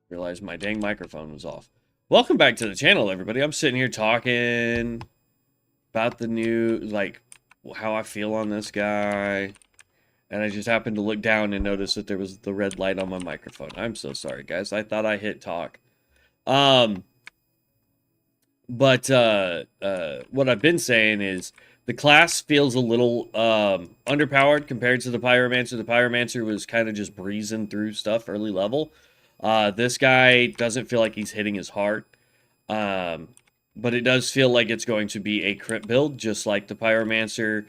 Realized my dang microphone was off. Welcome back to the channel, everybody. I'm sitting here talking about the new, like, how I feel on this guy. And I just happened to look down and notice that there was the red light on my microphone. I'm so sorry, guys. I thought I hit talk. But what I've been saying is the class feels a little underpowered compared to the Pyromancer. The Pyromancer was kind of just breezing through stuff early level. This guy doesn't feel like he's hitting as hard. But it does feel like it's going to be a crit build, just like the Pyromancer,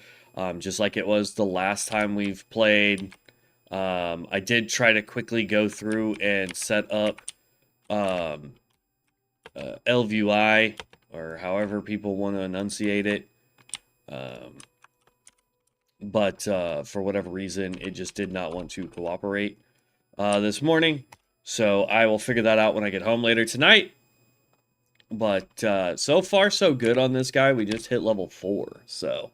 just like it was the last time we've played. I did try to quickly go through and set up LVI, or however people want to enunciate it. But for whatever reason, it just did not want to cooperate this morning. So I will figure that out when I get home later tonight. But so far, so good on this guy. We just hit level 4, so.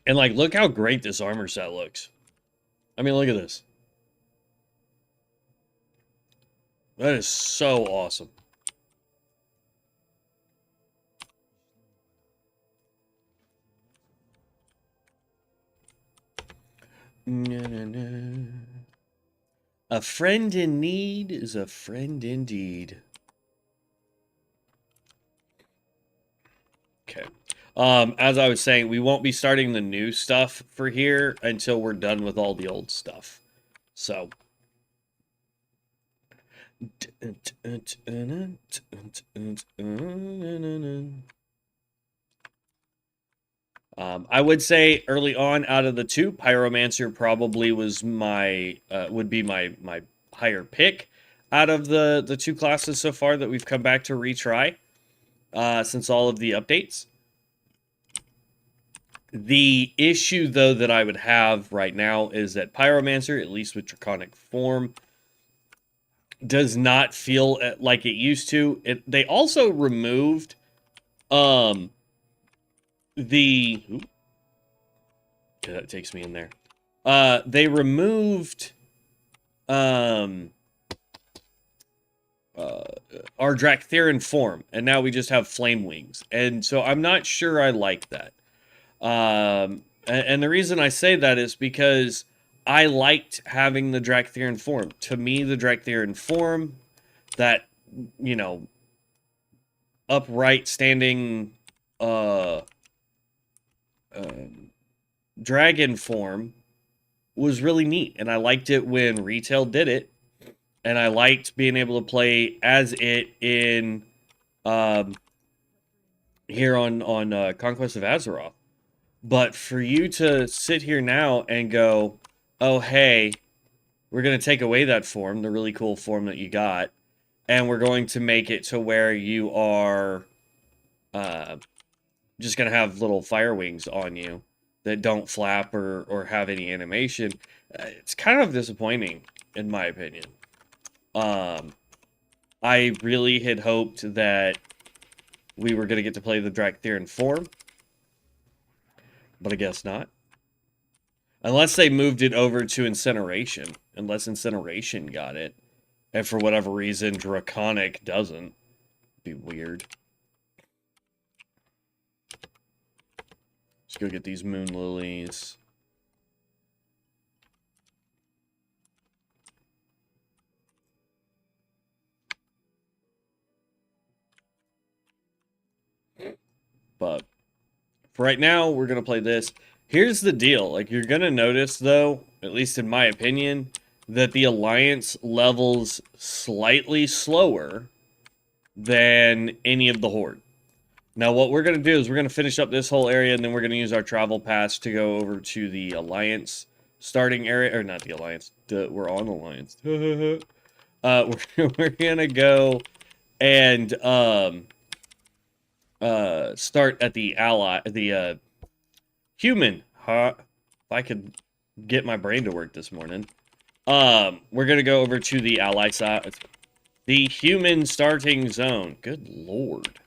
And, like, look how great this armor set looks. I mean, look at this. That is so awesome. A friend in need is a friend indeed. Okay. As I was saying, we won't be starting the new stuff for here until we're done with all the old stuff. So. I would say early on, out of the two, Pyromancer probably was would be my higher pick out of the two classes so far that we've come back to retry since all of the updates. The issue, though, that I would have right now is that Pyromancer, at least with Draconic form, does not feel like it used to. They also removed okay, that takes me in there. They removed our Dractheran form, and now we just have flame wings. And so I'm not sure I like that. And the reason I say that is because I liked having the Dractheran form. To me, the Dractheran form, that, you know, upright standing dragon form was really neat, and I liked it when retail did it, and I liked being able to play as it in here on Conquest of Azeroth. But for you to sit here now and go, oh hey, we're going to take away that form, the really cool form that you got, and we're going to make it to where you are just going to have little fire wings on you that don't flap or have any animation. It's kind of disappointing, in my opinion. I really had hoped that we were going to get to play the Dractheran form, but I guess not. Unless they moved it over to Incineration. Unless Incineration got it. And for whatever reason, Draconic doesn't. It'd be weird. Let's go get these moon lilies. But for right now, we're going to play this. Here's the deal. Like, you're going to notice, though, at least in my opinion, that the Alliance levels slightly slower than any of the Horde. Now, what we're going to do is we're going to finish up this whole area, and then we're going to use our travel pass to go over to the Alliance starting area. Or not the Alliance. We're on Alliance. we're going to go and start at the human. If I could get my brain to work this morning. We're going to go over to the ally side. The human starting zone. Good lord.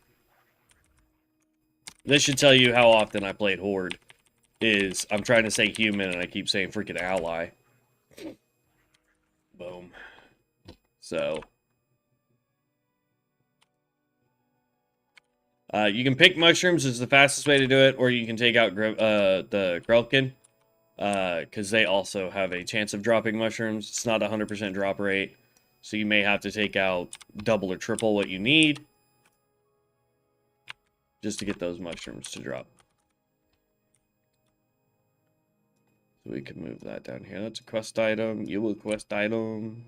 This should tell you how often I played Horde is I'm trying to say human and I keep saying freaking ally. Boom. So you can pick mushrooms is the fastest way to do it, or you can take out the Grelkin, because they also have a chance of dropping mushrooms. It's not 100% drop rate, so you may have to take out double or triple what you need just to get those mushrooms to drop. So we can move that down here. That's a quest item. You will quest item.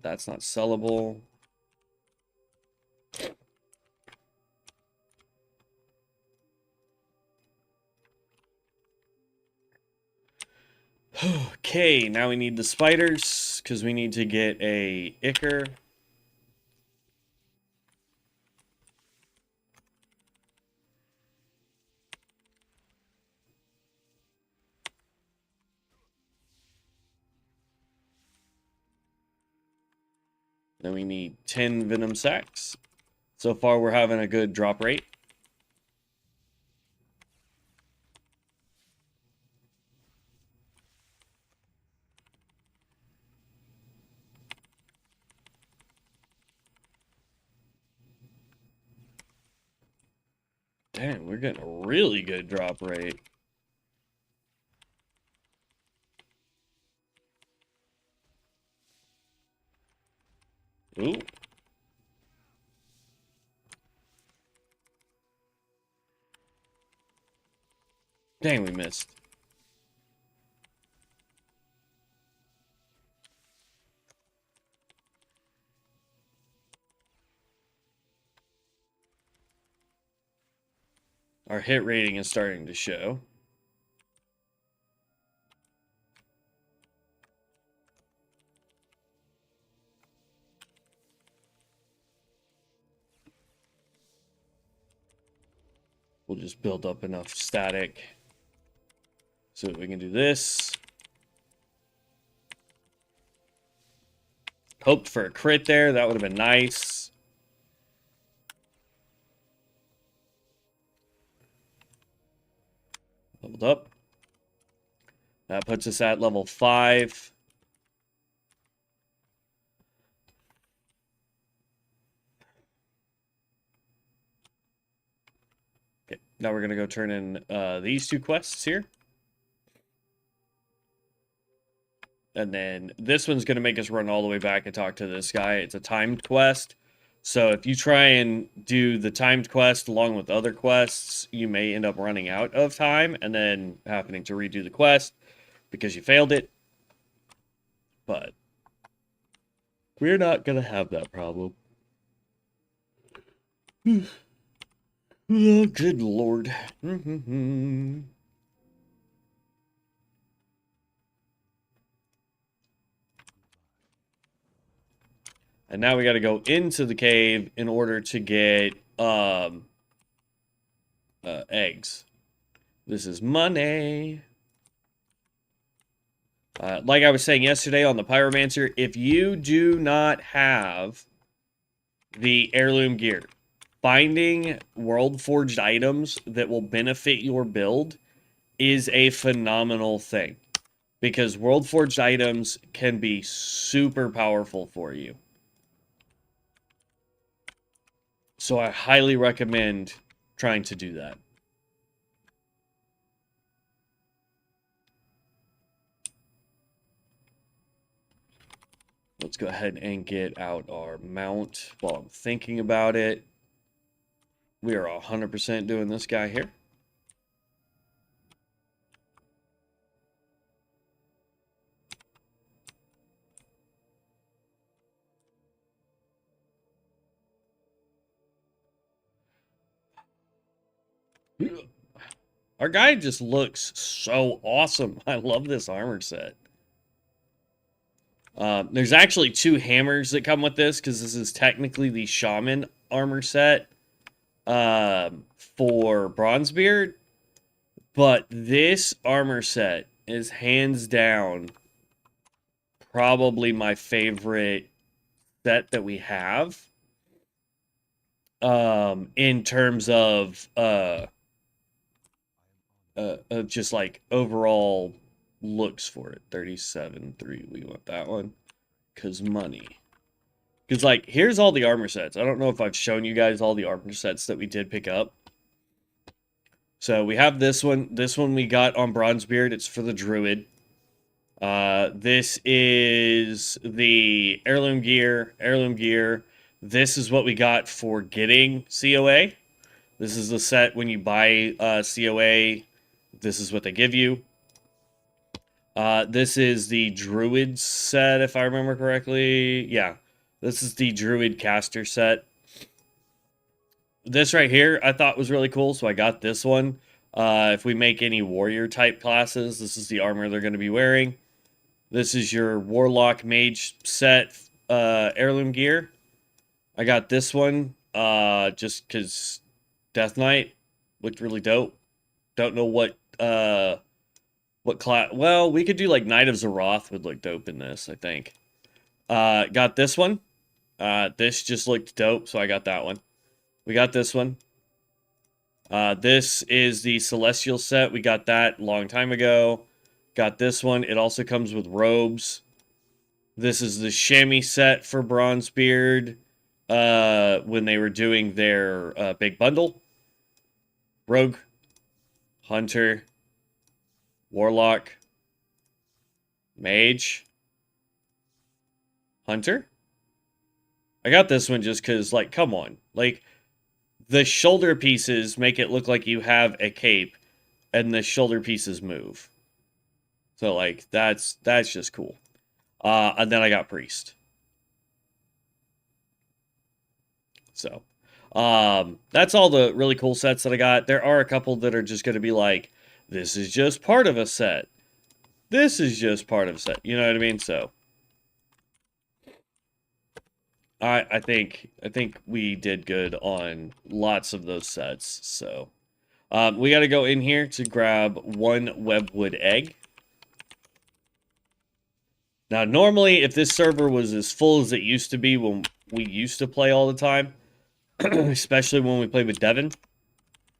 That's not sellable. Okay, now we need the spiders, because we need to get a Ichor. Then we need 10 venom sacks. So far, we're having a good drop rate. Damn, we're getting a really good drop rate. Ooh. Dang, we missed. Our hit rating is starting to show. We'll just build up enough static so that we can do this. Hoped for a crit there. That would have been nice. Leveled up. That puts us at level 5. Okay, now we're going to go turn in these 2 quests here. And then this one's going to make us run all the way back and talk to this guy. It's a timed quest. So if you try and do the timed quest along with other quests, you may end up running out of time and then having to redo the quest because you failed it. But we're not going to have that problem. Oh, good lord. And now we got to go into the cave in order to get eggs. This is money. Like I was saying yesterday on the Pyromancer, if you do not have the heirloom gear, finding world forged items that will benefit your build is a phenomenal thing. Because world forged items can be super powerful for you. So I highly recommend trying to do that. Let's go ahead and get out our mount while I'm thinking about it. We are 100% doing this guy here. Our guy just looks so awesome. I love this armor set. There's actually 2 hammers that come with this because this is technically the shaman armor set for Bronzebeard. But this armor set is hands down probably my favorite set that we have. In terms of just like overall looks for it. 37.3, we want that one. Because money. Because, like, here's all the armor sets. I don't know if I've shown you guys all the armor sets that we did pick up. So, we have this one. This one we got on Bronzebeard. It's for the Druid. This is the Heirloom Gear. Heirloom Gear. This is what we got for getting COA. This is the set when you buy COA. This is what they give you. This is the Druid set, if I remember correctly. Yeah. This is the Druid caster set. This right here I thought was really cool, so I got this one. If we make any warrior type classes, this is the armor they're going to be wearing. This is your warlock mage set heirloom gear. I got this one just because Death Knight looked really dope. Don't know what class. Well, we could do like Knight of Azeroth would look dope in this, I think. Got this one. This just looked dope, so I got that one. We got this one. This is the Celestial set. We got that a long time ago. Got this one. It also comes with robes. This is the chamois set for Bronzebeard when they were doing their big bundle. Rogue, Hunter, Warlock, Mage, Hunter. I got this one just because, like, come on. Like, the shoulder pieces make it look like you have a cape, and the shoulder pieces move. So, like, that's just cool. And then I got Priest. So, that's all the really cool sets that I got. There are a couple that are just going to be like, this is just part of a set. This is just part of a set. You know what I mean? So, I think we did good on lots of those sets. So, we got to go in here to grab one webwood egg. Now, normally, if this server was as full as it used to be when we used to play all the time, especially when we played with Devin,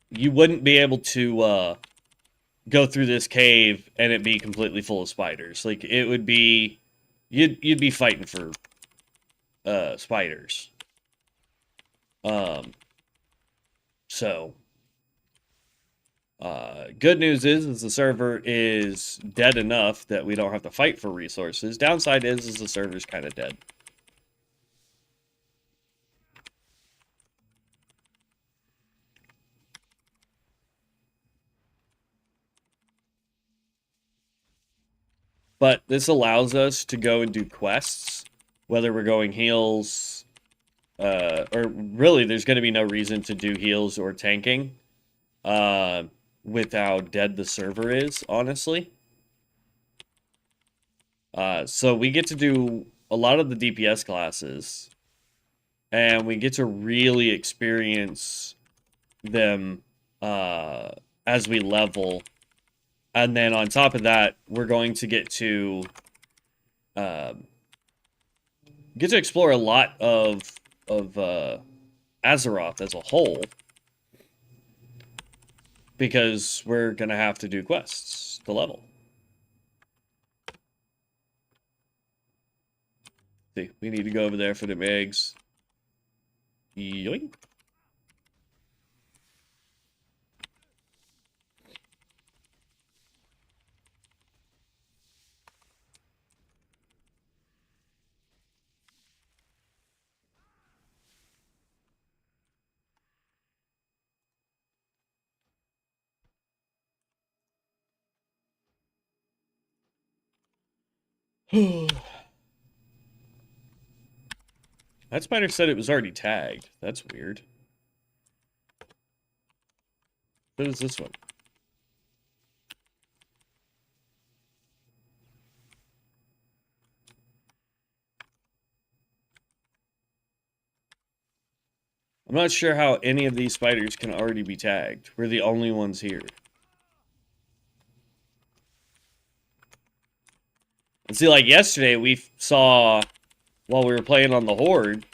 you wouldn't be able to go through this cave and it be completely full of spiders. Like, it would be... You'd be fighting for spiders. So... good news is the server is dead enough that we don't have to fight for resources. Downside is the server's kind of dead. But this allows us to go and do quests, whether we're going heals, or really there's going to be no reason to do heals or tanking. With how dead the server is, honestly. So we get to do a lot of the DPS classes, and we get to really experience them as we level. And then on top of that, we're going to get to explore a lot of Azeroth as a whole. Because we're going to have to do quests to level. See, we need to go over there for the eggs. Yoink. That spider said it was already tagged. That's weird. What is this one? I'm not sure how any of these spiders can already be tagged. We're the only ones here. And see, like yesterday, we saw while we were playing on the Horde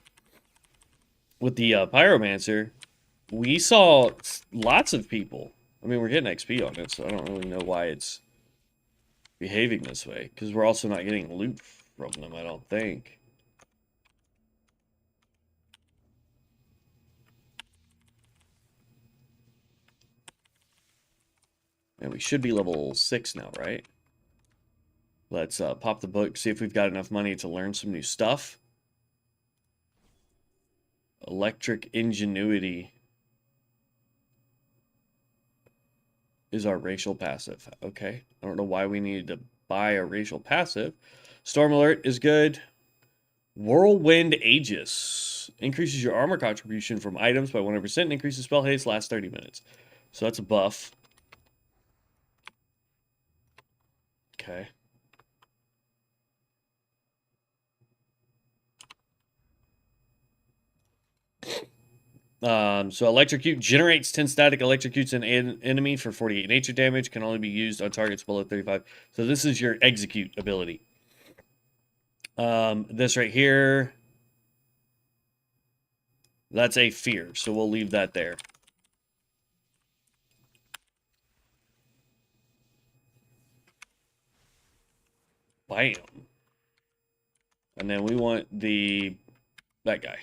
with the Pyromancer, we saw lots of people. I mean, we're getting XP on it, so I don't really know why it's behaving this way. Because we're also not getting loot from them, I don't think. And we should be level 6 now, right? Let's pop the book, see if we've got enough money to learn some new stuff. Electric Ingenuity is our racial passive. Okay. I don't know why we needed to buy a racial passive. Storm Alert is good. Whirlwind Aegis increases your armor contribution from items by 100% and increases spell haste last 30 minutes. So that's a buff. Okay. So Electrocute generates 10 static electrocutes an enemy for 48 nature damage. Can only be used on targets below 35. So this is your execute ability. This right here, that's a fear. So we'll leave that there. Bam. And then we want that guy.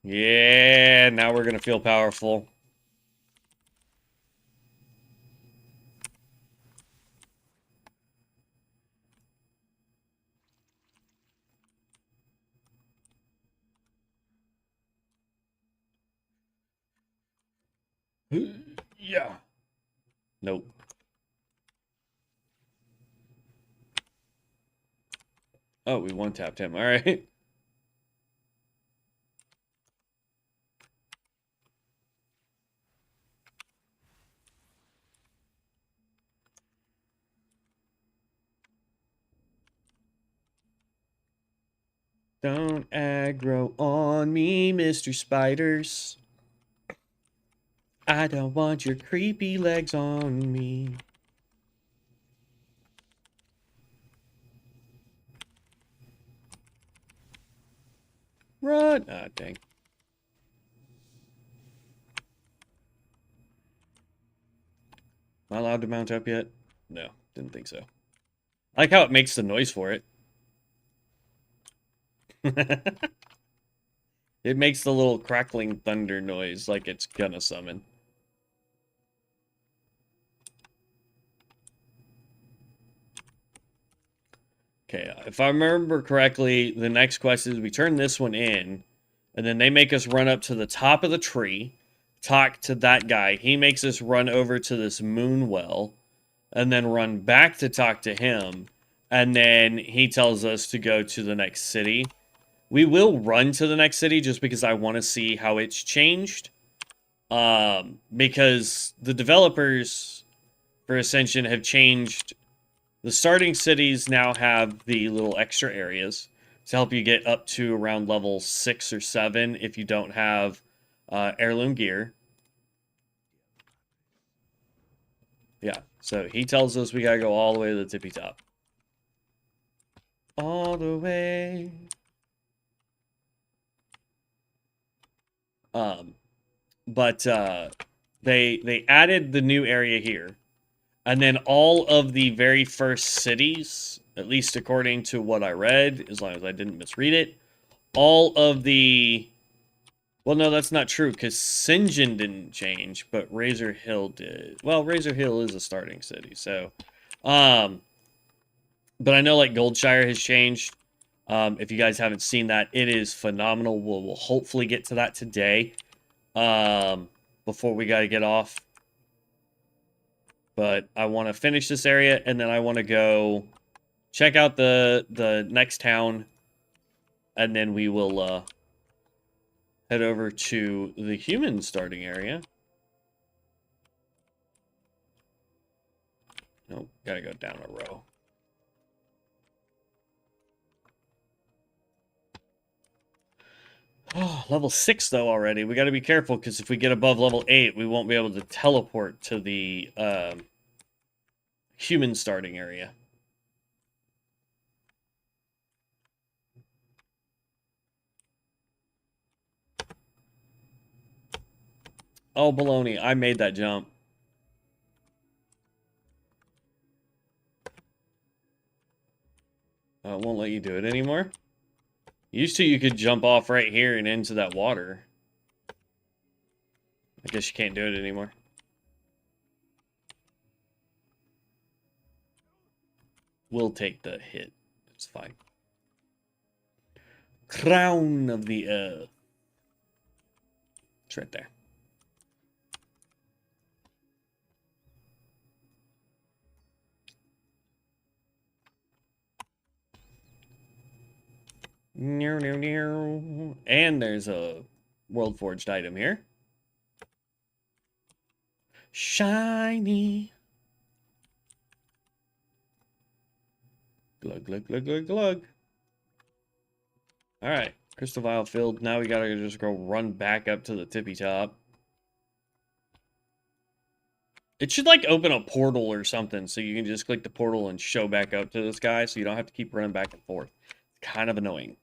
Yeah, now we're gonna feel powerful. Yeah. Nope. Oh, we one-tapped him. All right. Don't aggro on me, Mr. Spiders. I don't want your creepy legs on me. Run! Ah, dang. Am I allowed to mount up yet? No, didn't think so. I like how it makes the noise for it. It makes the little crackling thunder noise like it's gonna summon. Okay, if I remember correctly, the next quest is we turn this one in, and then they make us run up to the top of the tree, talk to that guy. He makes us run over to this moon well, and then run back to talk to him, and then he tells us to go to the next city. We will run to the next city just because I want to see how it's changed. Because the developers for Ascension have changed. The starting cities now have the little extra areas to help you get up to around level 6 or 7 if you don't have heirloom gear. Yeah, so he tells us we gotta go all the way to the tippy top. All the way. But they added the new area here. And then all of the very first cities, at least according to what I read, as long as I didn't misread it, all of the... Well, no, that's not true, because Sinjin didn't change, but Razor Hill did. Well, Razor Hill is a starting city, so... but I know, like, Goldshire has changed. If you guys haven't seen that, it is phenomenal. We'll hopefully get to that today, before we gotta get off. But I want to finish this area, and then I want to go check out the next town, and then we will head over to the human starting area. Nope, gotta go down a row. Oh, level 6 though already. We gotta be careful, because if we get above level 8, we won't be able to teleport to the human starting area. Oh, baloney. I made that jump. It won't let you do it anymore. Used to, you could jump off right here and into that water. I guess you can't do it anymore. We'll take the hit. It's fine. Crown of the Earth. It's right there. And there's a World Forged item here. Shiny. Glug, glug, glug, glug, glug. Alright. Crystal vial filled. Now we gotta just go run back up to the tippy top. It should, like, open a portal or something, so you can just click the portal and show back up to this guy, so you don't have to keep running back and forth. It's kind of annoying.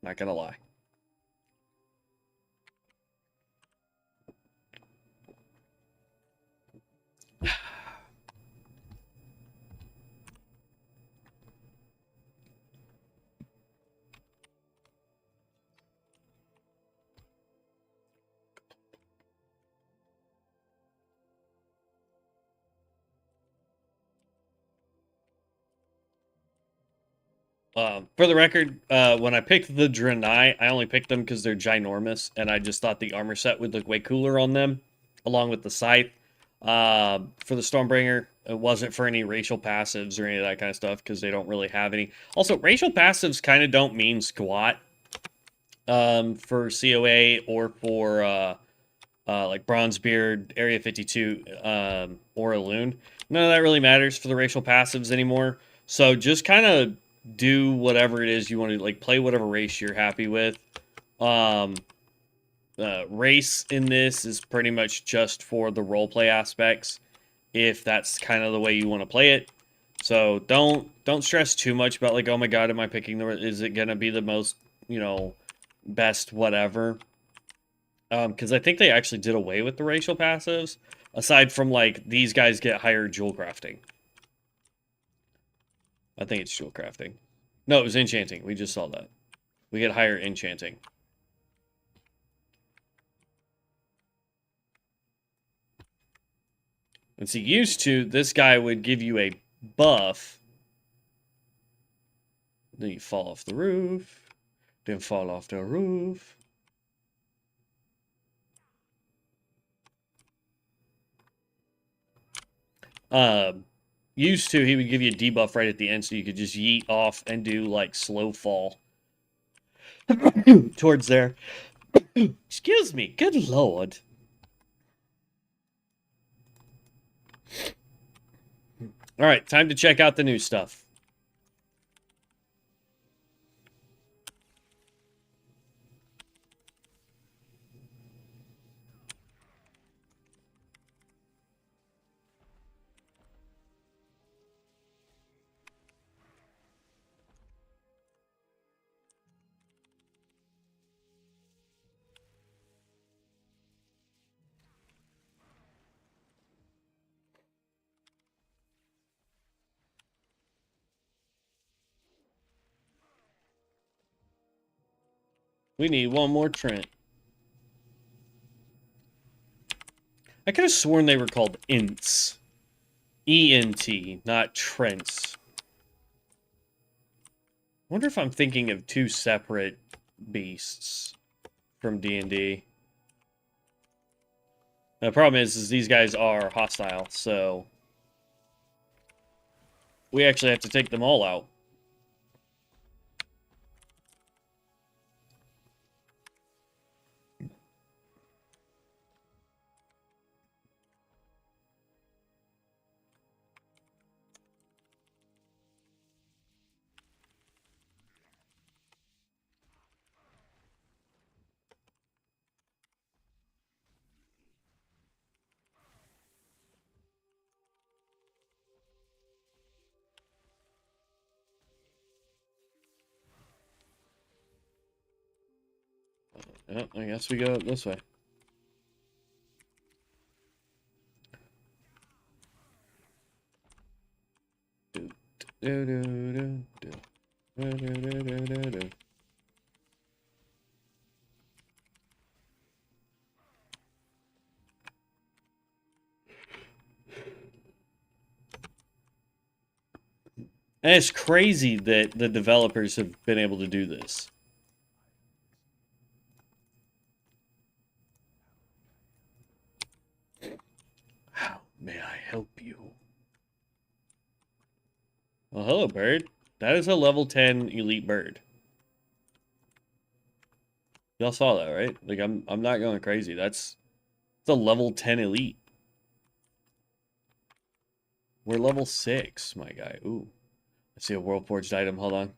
Not gonna lie. For the record, when I picked the Draenei, I only picked them because they're ginormous, and I just thought the armor set would look way cooler on them, along with the scythe. For the Stormbringer, it wasn't for any racial passives or any of that kind of stuff, because they don't really have any. Also, racial passives kind of don't mean squat for COA or for like Bronzebeard, Area 52, or Elune. None of that really matters for the racial passives anymore. So just kind of do whatever it is you want to, like, play whatever race you're happy with. Race in this is pretty much just for the roleplay aspects, if that's kind of the way you want to play it. So don't stress too much about, like, oh my god, am I picking the, is it gonna be the most, you know, best whatever? Because I think they actually did away with the racial passives, aside from, like, these guys get higher jewel crafting. I think it's jewel crafting. No, it was enchanting. We just saw that. We get higher enchanting. And see, used to, this guy would give you a buff. Then you fall off the roof. Then fall off the roof. Used to, he would give you a debuff right at the end, so you could just yeet off and do, like, slow fall towards there. Excuse me, good lord. All right, time to check out the new stuff. We need one more Trent. I could have sworn they were called Ints. E-N-T, not Trents. Wonder if I'm thinking of two separate beasts from D&D. The problem is these guys are hostile, so we actually have to take them all out. Well, I guess we go this way. And it's crazy that the developers have been able to do this. How may I help you? Well, hello, bird. That is a level 10 elite bird. Y'all saw that, right? Like, I'm not going crazy. It's a level 10 elite. We're level 6, my guy. Ooh. I see a world forged item. Hold on.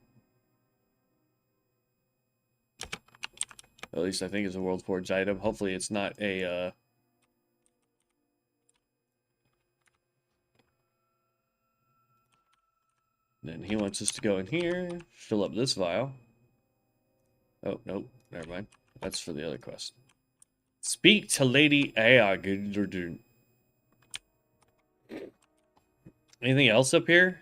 At least I think it's a world forged item. Hopefully it's not a Then he wants us to go in here, fill up this vial. Oh, nope. Never mind. That's for the other quest. Speak to Lady Awakens. Anything else up here?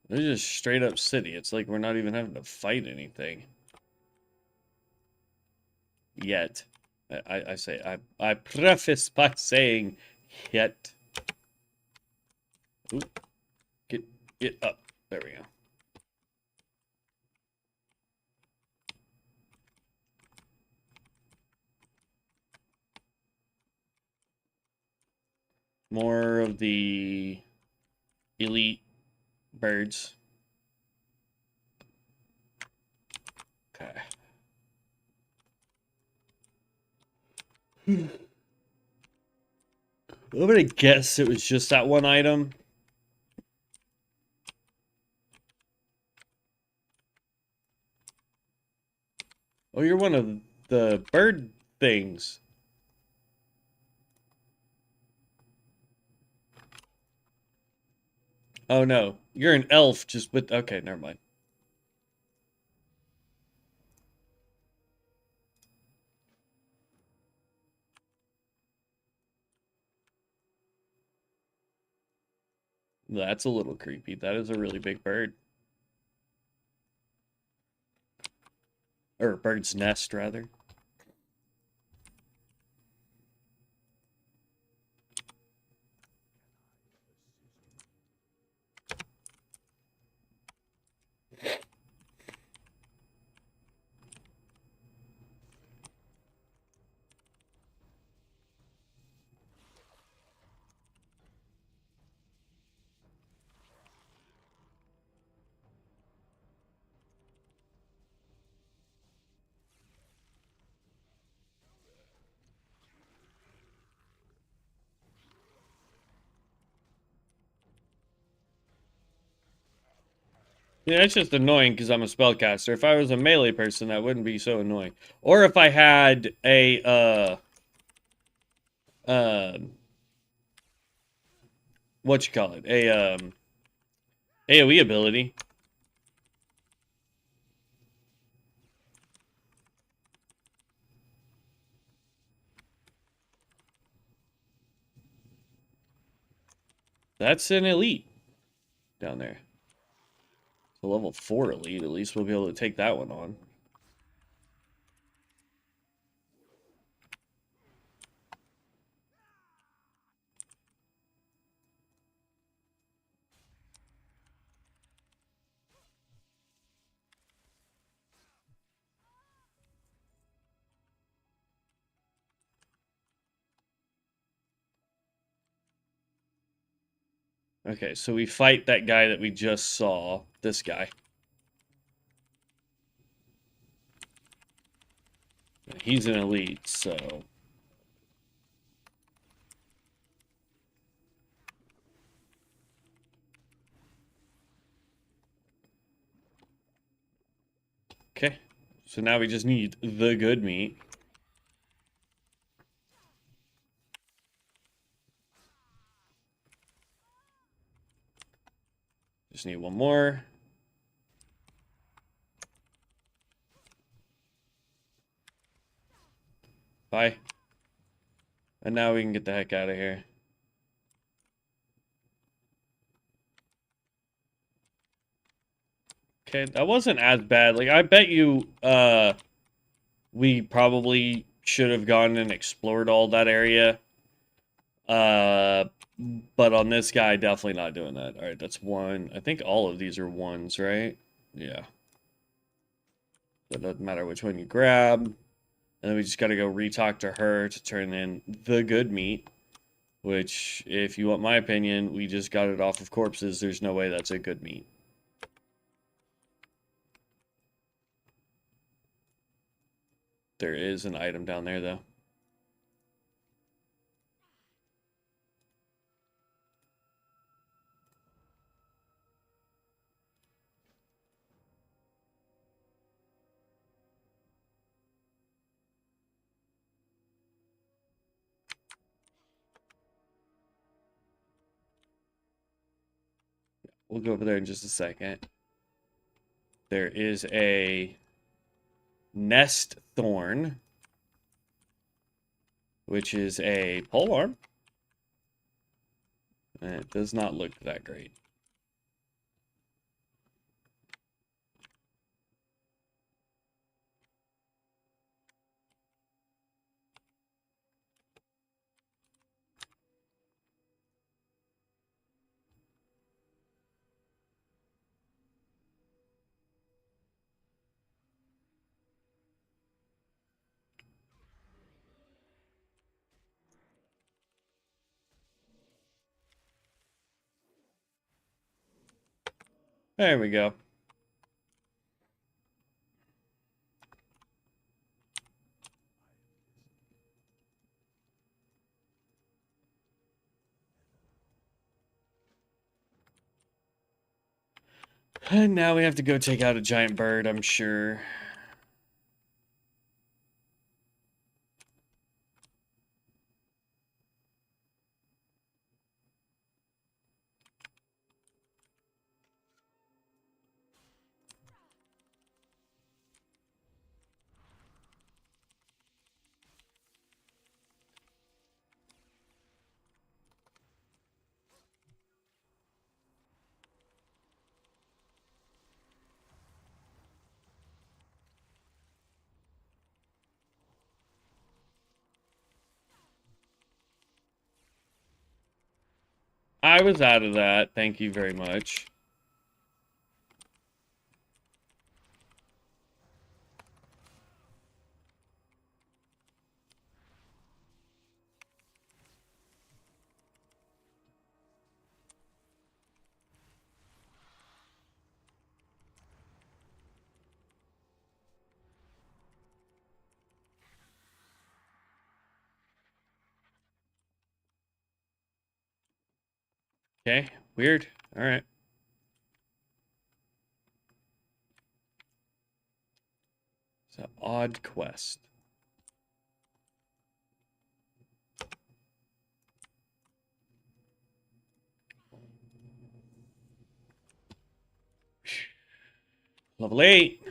This is just straight up city. It's like we're not even having to fight anything. Yet. I preface by saying yet. Ooh. Get up. There we go. More of the elite birds. Okay. I'm gonna guess it was just that one item. Oh, you're one of the bird things. Oh no, you're an elf just with... Okay, never mind. That's a little creepy. That is a really big bird. Or bird's nest, rather. Yeah, it's just annoying because I'm a spellcaster. If I was a melee person, that wouldn't be so annoying. Or if I had a, what you call it? A, AoE ability. That's an elite down there. So level 4 elite, at least we'll be able to take that one on. Okay, so we fight that guy that we just saw. This guy. He's an elite, so... Okay, so now we just need the good meat. Just need one more. Bye. And now we can get the heck out of here. Okay, that wasn't as bad. Like, I bet you, we probably should have gone and explored all that area. But on this guy, definitely not doing that. All right, that's one. I think all of these are ones, right? Yeah. It doesn't matter which one you grab. And then we just got to go re-talk to her to turn in the good meat. Which, if you want my opinion, we just got it off of corpses. There's no way that's a good meat. There is an item down there, though. We'll go over there in just a second. There is a nest thorn, which is a polearm. And it does not look that great. There we go. And now we have to go take out a giant bird, I'm sure. I was out of that. Thank you very much. Okay, weird. All right. It's an odd quest. Level 8.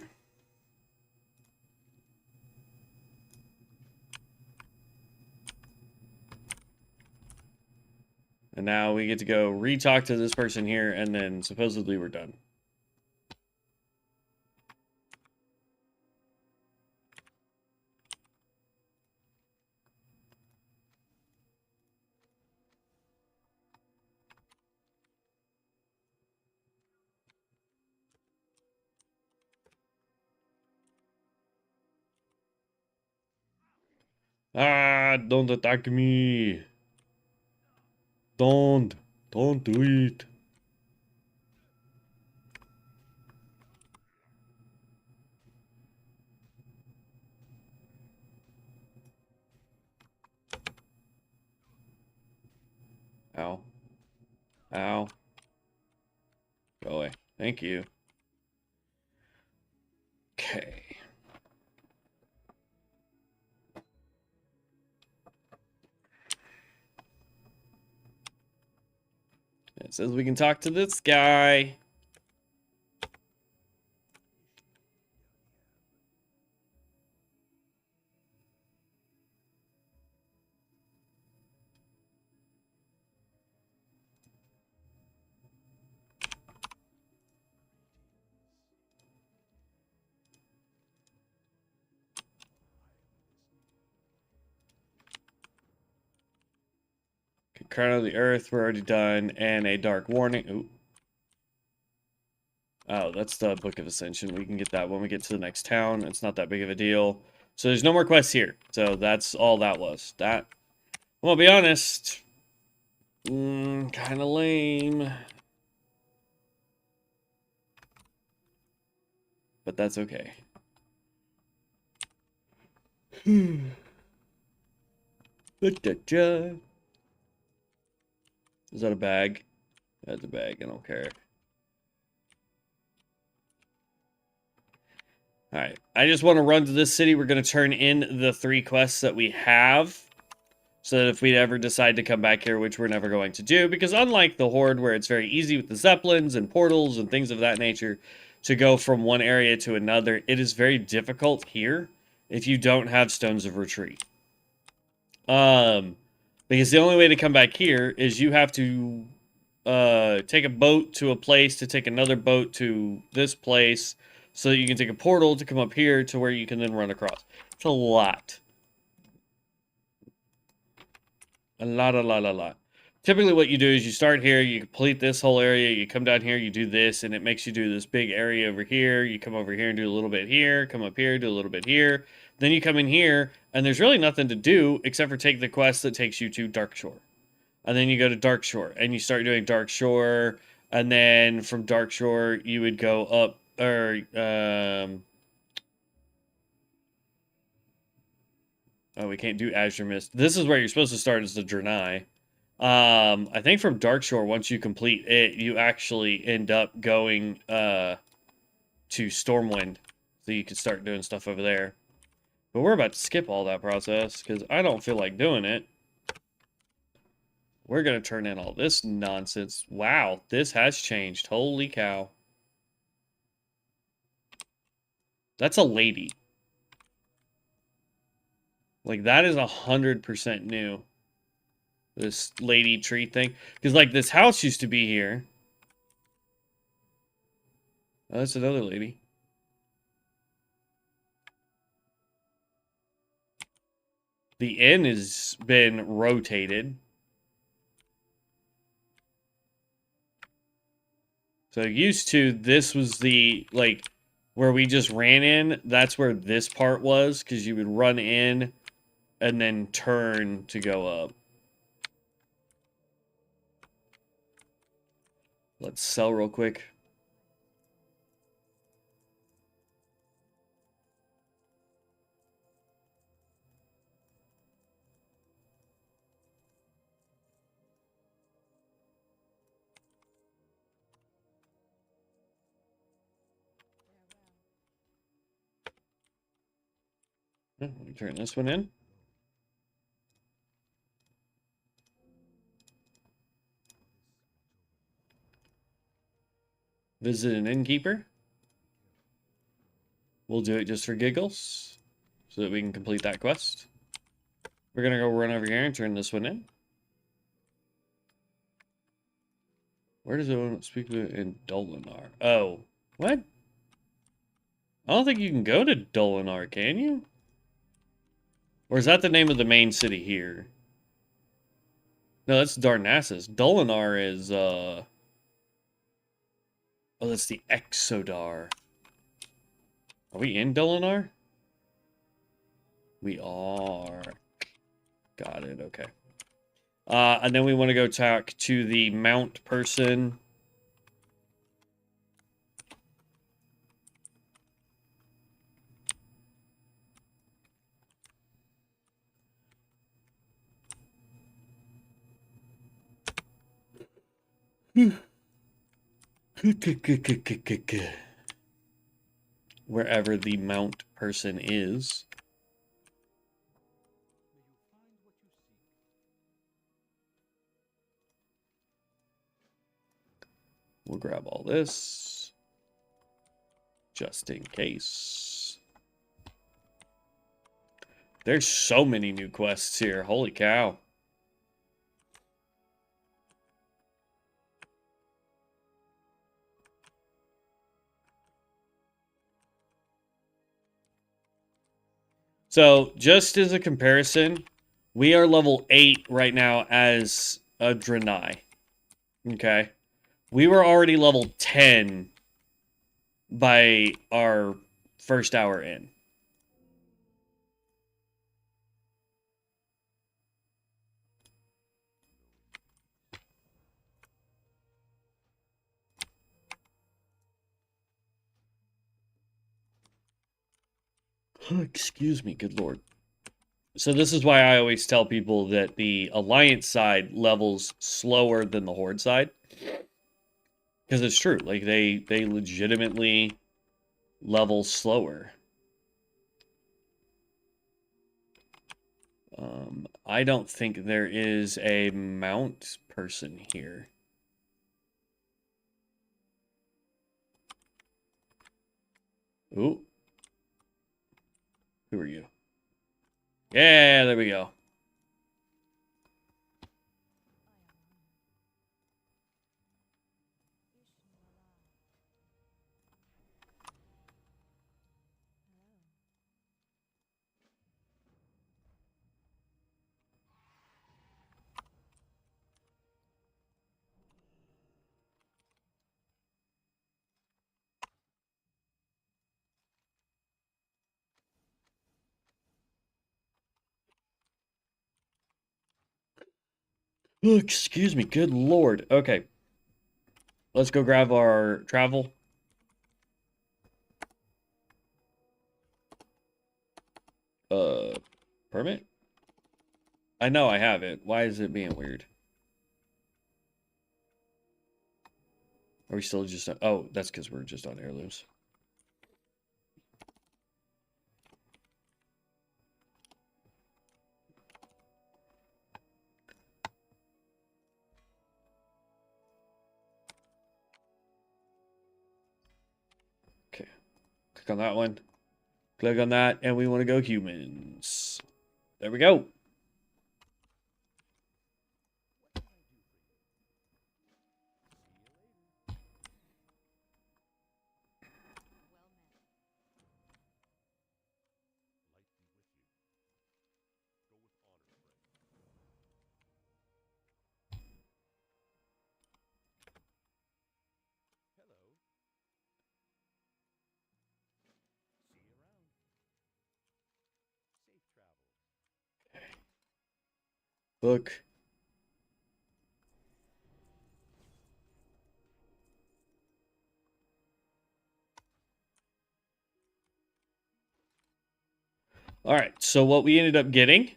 And now we get to go re-talk to this person here, and then supposedly we're done. Ah, don't attack me. Don't do it. Ow. Ow. Go away. Thank you. Okay. It says we can talk to this guy. Crown of the Earth, we're already done, and a Dark Warning. Ooh. Oh, that's the Book of Ascension. We can get that when we get to the next town. It's not that big of a deal. So there's no more quests here. So that's all that was. That, well, I'll be honest, kind of lame. But that's okay. Is that a bag? That's a bag. I don't care. Alright. I just want to run to this city. We're going to turn in the 3 quests that we have. So that if we ever decide to come back here, which we're never going to do, because unlike the Horde, where it's very easy with the Zeppelins and portals and things of that nature to go from one area to another, it is very difficult here if you don't have Stones of Retreat. Because the only way to come back here is you have to take a boat to a place to take another boat to this place so that you can take a portal to come up here to where you can then run across. It's a lot. A lot. Typically what you do is you start here, you complete this whole area, you come down here, you do this, and it makes you do this big area over here. You come over here and do a little bit here, come up here, do a little bit here. Then you come in here, and there's really nothing to do except for take the quest that takes you to Darkshore. And then you go to Darkshore, and you start doing Darkshore, and then from Darkshore, you would go up, or, oh, we can't do Azure Mist. This is where you're supposed to start, is the Draenei. I think from Darkshore, once you complete it, you actually end up going, to Stormwind. So you can start doing stuff over there. But we're about to skip all that process, because I don't feel like doing it. We're going to turn in all this nonsense. Wow, this has changed. Holy cow. That's a lady. Like, that is 100% new. This lady tree thing. Because, like, this house used to be here. Oh, that's another lady. The inn has been rotated. So used to, this was the, like, where we just ran in. That's where this part was, because you would run in and then turn to go up. Let's sell real quick. Let me turn this one in. Visit an innkeeper. We'll do it just for giggles, so that we can complete that quest. We're going to go run over here and turn this one in. Where does it speak in Dolinar? Oh, what? I don't think you can go to Dolinar, can you? Or is that the name of the main city here? No, that's Darnassus. Dolinar is, oh, that's the Exodar. Are we in Dolinar? We are. Got it, okay. And then we want to go talk to the Mount person. Wherever the Mount person is. We'll grab all this, just in case. There's so many new quests here. Holy cow. So, just as a comparison, we are level 8 right now as a Draenei. Okay. We were already level 10 by our first hour in. Excuse me, good lord. So this is why I always tell people that the Alliance side levels slower than the Horde side. Because it's true. Like, they legitimately level slower. I don't think there is a mount person here. Ooh. Who are you? Yeah, there we go. Oh, excuse me, good lord. Okay. Let's go grab our travel. Permit? I know I have it. Why is it being weird? Are we still just on... Oh, that's because we're just on heirlooms. Okay. Click on that one. Click on that, and we want to go humans. There we go. Book. All right, so what we ended up getting,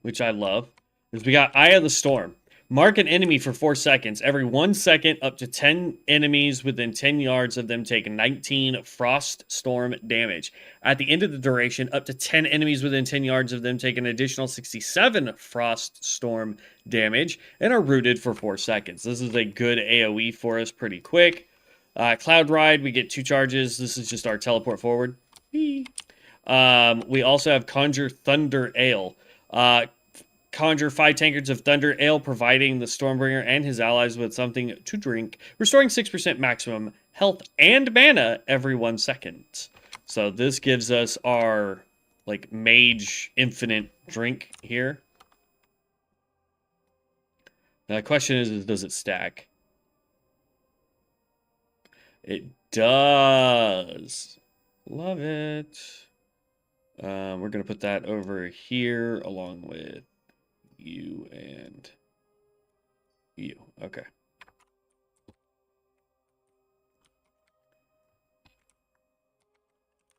which I love, is we got Eye of the Storm. Mark an enemy for 4 seconds. Every 1 second, up to 10 enemies within 10 yards of them take 19 frost storm damage. At the end of the duration, up to 10 enemies within 10 yards of them take an additional 67 frost storm damage and are rooted for 4 seconds. This is a good AoE for us pretty quick. Cloud Ride, we get 2 charges. This is just our teleport forward. We also have Conjure Thunder Ale. Conjure 5 tankards of Thunder Ale, providing the Stormbringer and his allies with something to drink, restoring 6% maximum health and mana every 1 second. So this gives us our, like, mage infinite drink here. Now the question is does it stack? It does. Love it. We're going to put that over here along with you and you. Okay.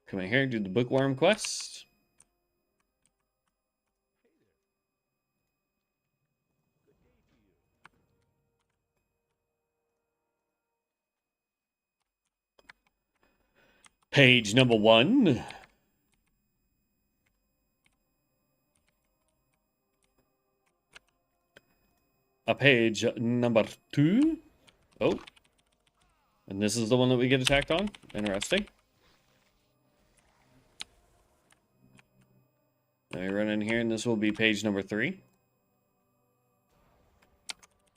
Come in here and do the bookworm quest. Page number 1. Page number 2. Oh. And this is the one that we get attacked on. Interesting. Let me run in here, and this will be page number 3.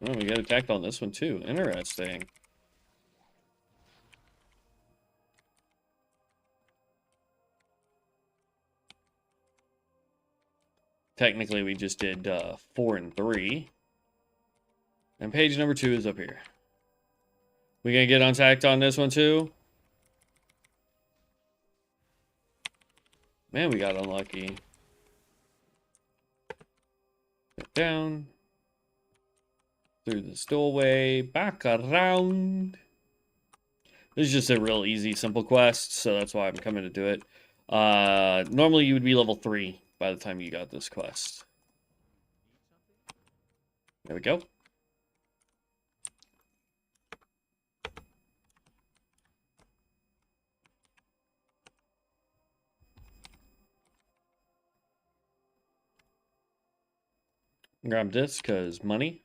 Oh, we get attacked on this one, too. Interesting. Technically, we just did 4 and 3. And page number 2 is up here. We gonna get untacked on this one too? Man, we got unlucky. Down. Through this doorway. Back around. This is just a real easy, simple quest, so that's why I'm coming to do it. Normally you would be level 3 by the time you got this quest. There we go. Grab this, because money.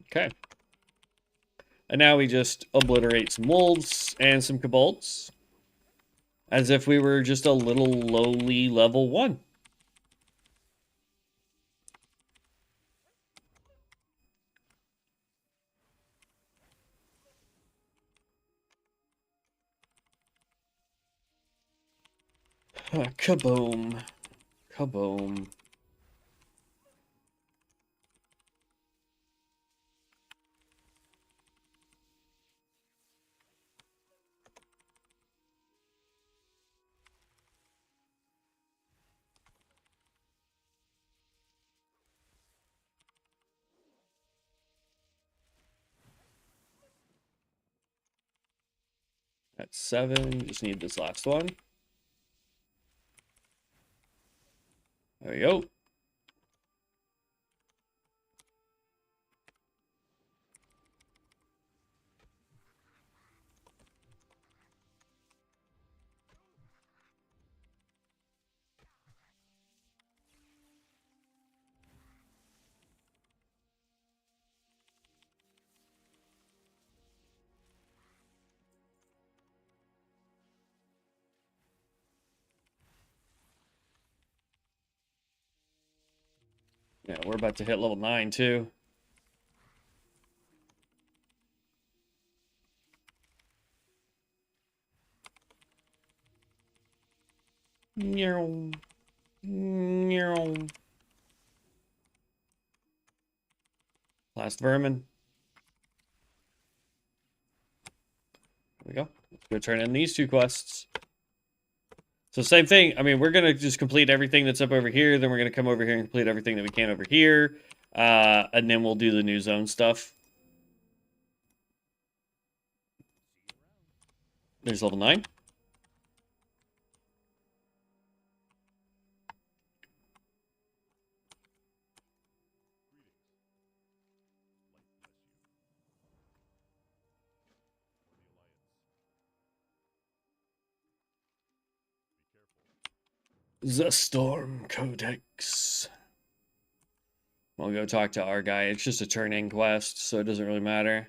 Okay. And now we just obliterate some wolves and some kobolds. As if we were just a little lowly level 1. Kaboom. Kaboom. That's 7. Just need this last one. There we go. Yeah, we're about to hit level 9 too. Meow. Meow. Last vermin. There we go. Let's go turn in these 2 quests. So same thing. I mean, we're going to just complete everything that's up over here. Then we're going to come over here and complete everything that we can over here. And then we'll do the new zone stuff. There's level 9. The Storm Codex. We'll go talk to our guy. It's just a turn-in quest, so it doesn't really matter.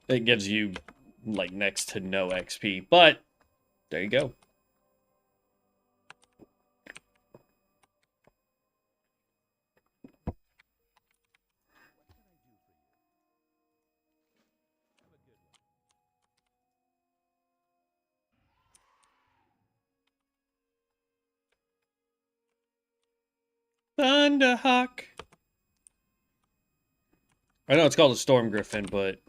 It gives you, like, next to no XP, but there you go. Thunderhawk. I know it's called a Storm Griffin, but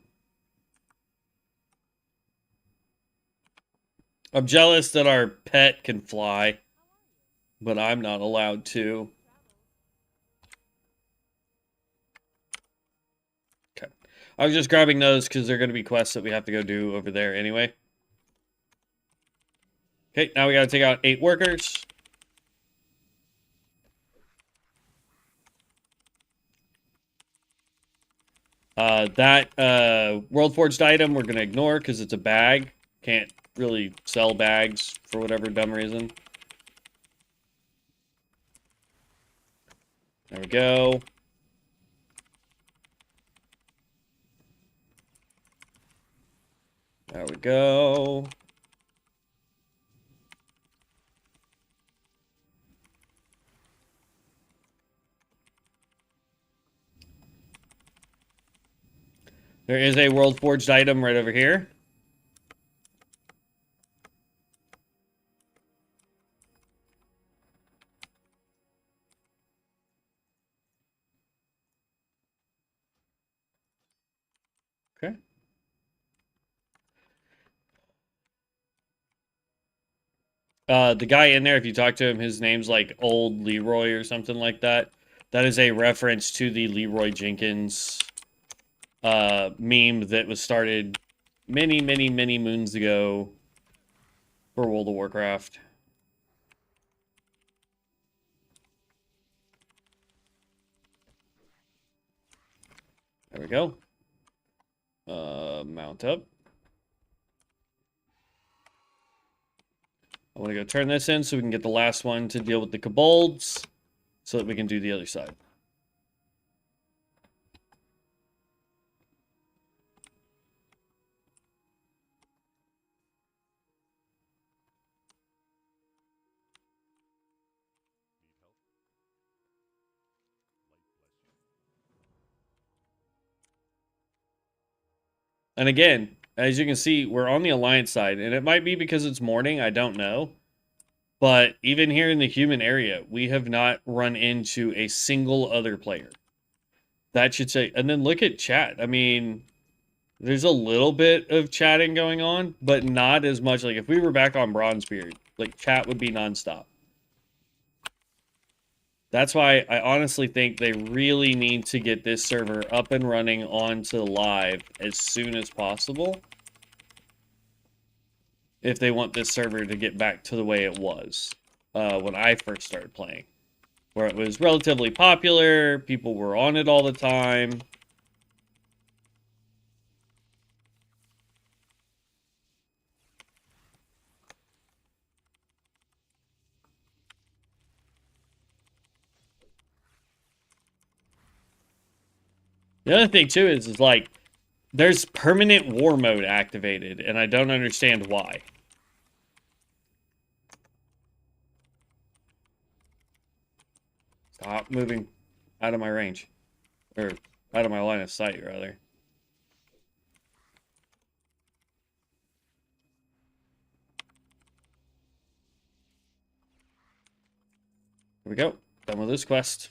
I'm jealous that our pet can fly, but I'm not allowed to. Okay. I was just grabbing those because they're going to be quests that we have to go do over there anyway. Okay, now we got to take out 8 workers. That World Forged item we're going to ignore because it's a bag. Can't really sell bags for whatever dumb reason. There we go. There we go. There is a World Forged item right over here. Okay. The guy in there, if you talk to him, his name's like Old Leroy or something like that. That is a reference to the Leroy Jenkins meme that was started many, many, many moons ago for World of Warcraft. There we go. Mount up. I want to go turn this in so we can get the last one to deal with the kobolds so that we can do the other side. And again, as you can see, we're on the Alliance side, and it might be because it's morning, I don't know. But even here in the human area, we have not run into a single other player. That should say, and then look at chat. I mean, there's a little bit of chatting going on, but not as much. Like if we were back on Bronzebeard, like chat would be nonstop. That's why I honestly think they really need to get this server up and running onto live as soon as possible if they want this server to get back to the way it was when I first started playing, where it was relatively popular, people were on it all the time. The other thing too is like there's permanent war mode activated, and I don't understand why. Stop moving out of my range. Or out of my line of sight, rather. Here we go. Done with this quest.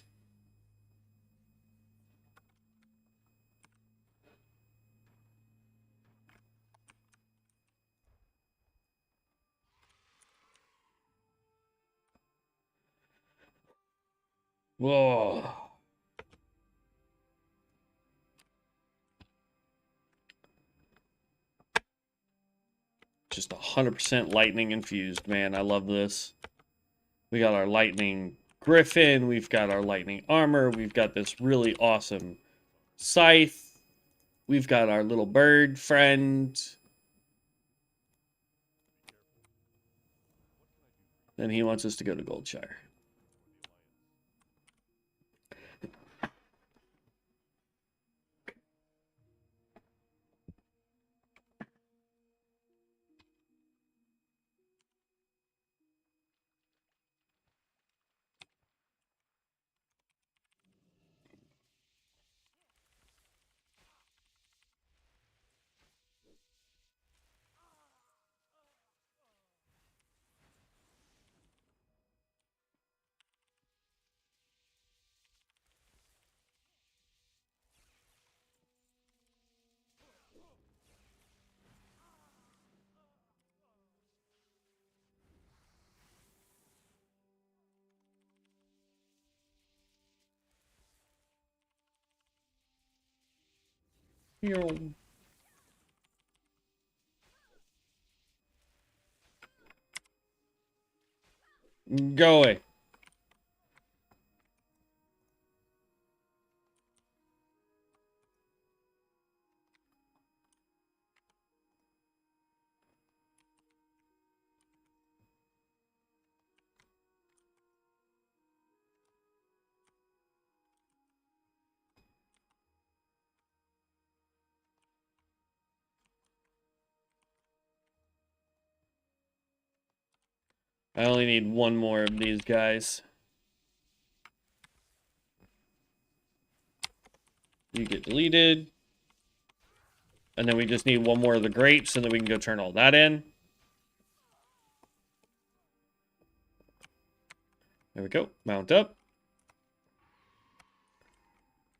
Whoa. Just 100% lightning infused, man. I love this. We got our lightning griffin. We've got our lightning armor. We've got this really awesome scythe. We've got our little bird friend. And he wants us to go to Goldshire. Go away. I only need one more of these guys. You get deleted. And then we just need one more of the grapes, and then we can go turn all that in. There we go. Mount up.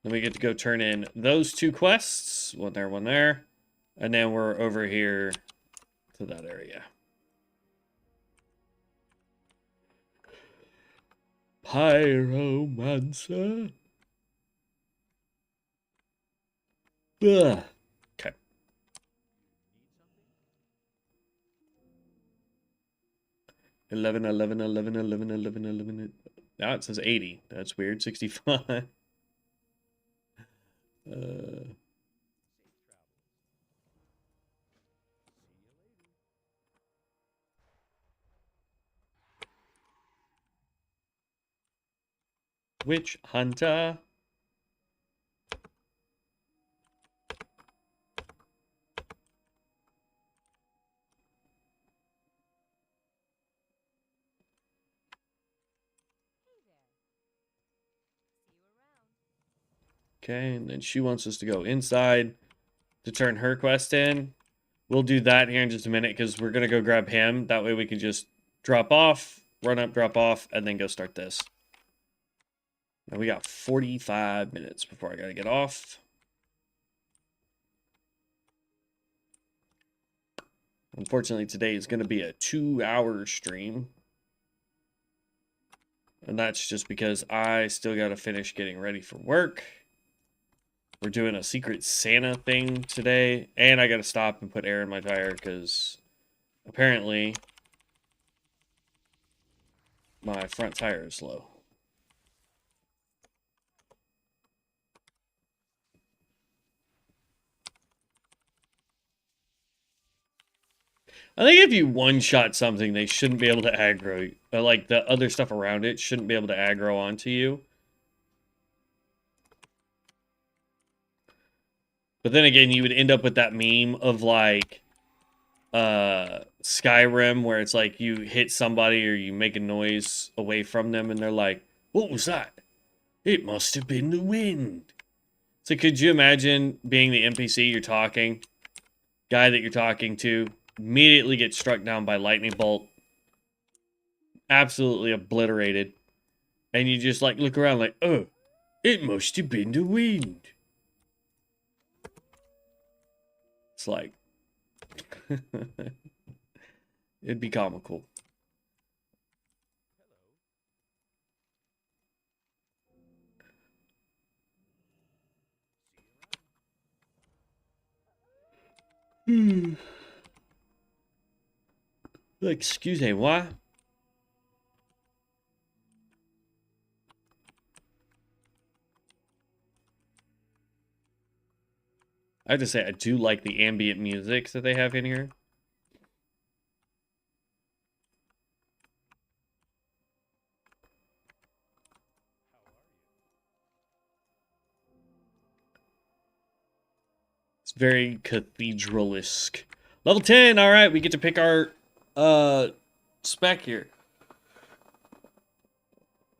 Then we get to go turn in those 2 quests. One there, one there. And then we're over here to that area. Pyromancer. Ugh. Okay. $11. Now it says 80. That's weird. 65. Witch Hunter. Okay, and then she wants us to go inside to turn her quest in. We'll do that here in just a minute because we're going to go grab him. That way we can just drop off, run up, drop off, and then go start this. Now we got 45 minutes before I got to get off. Unfortunately, today is going to be a 2-hour stream. And that's just because I still got to finish getting ready for work. We're doing a Secret Santa thing today. And I got to stop and put air in my tire because apparently my front tire is low. I think if you one-shot something, they shouldn't be able to aggro. Like, the other stuff around it shouldn't be able to aggro onto you. But then again, you would end up with that meme of, like, Skyrim, where it's like you hit somebody or you make a noise away from them, and they're like, "What was that? It must have been the wind." So could you imagine being the NPC you're talking, guy that you're talking to, immediately gets struck down by lightning bolt, absolutely obliterated, and you just like look around like, "Oh, it must have been the wind." It's like it'd be comical. Excusez-moi. I have to say, I do like the ambient music that they have in here. It's very cathedral-esque. Level 10, all right, we get to pick our spec here.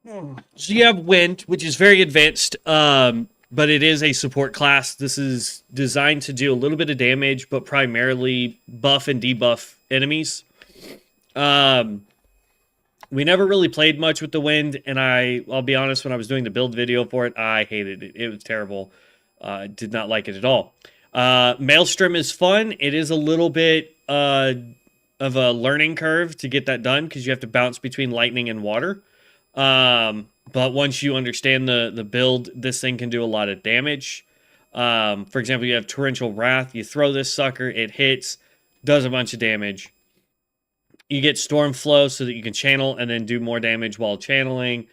So you have Wind, which is very advanced, but it is a support class. This is designed to do a little bit of damage, but primarily buff and debuff enemies. We never really played much with the Wind, and I'll be honest, when I was doing the build video for it, I hated it. It was terrible. Did not like it at all. Maelstrom is fun. It is a little bit of a learning curve to get that done because you have to bounce between lightning and water. But once you understand the build, this thing can do a lot of damage. For example, you have Torrential Wrath. You throw this sucker, it hits, does a bunch of damage. You get Storm Flow so that you can channel and then do more damage while channeling.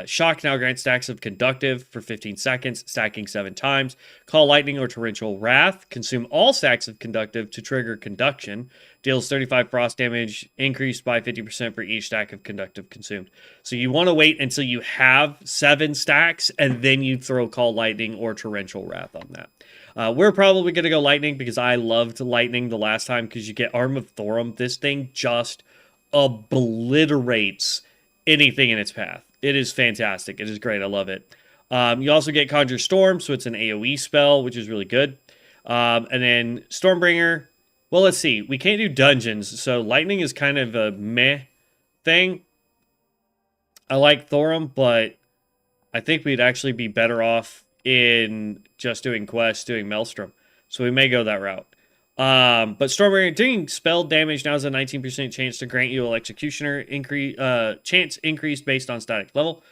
Shock now grants stacks of Conductive for 15 seconds, stacking 7 times. Call Lightning or Torrential Wrath. Consume all stacks of Conductive to trigger Conduction. Deals 35 frost damage, increased by 50% for each stack of Conductive consumed. So you want to wait until you have 7 stacks, and then you throw Call Lightning or Torrential Wrath on that. We're probably going to go Lightning because I loved Lightning the last time because you get Arm of Thorum. This thing just obliterates anything in its path. It is fantastic. It is great. I love it. You also get Conjure Storm, so it's an AoE spell, which is really good. And then Stormbringer. Well, let's see. We can't do dungeons, so lightning is kind of a meh thing. I like Thorum, but I think we'd actually be better off in just doing quests, doing Maelstrom. So we may go that route. But Stormbringer doing spell damage now has a 19% chance to grant you Executioner chance increased based on static level.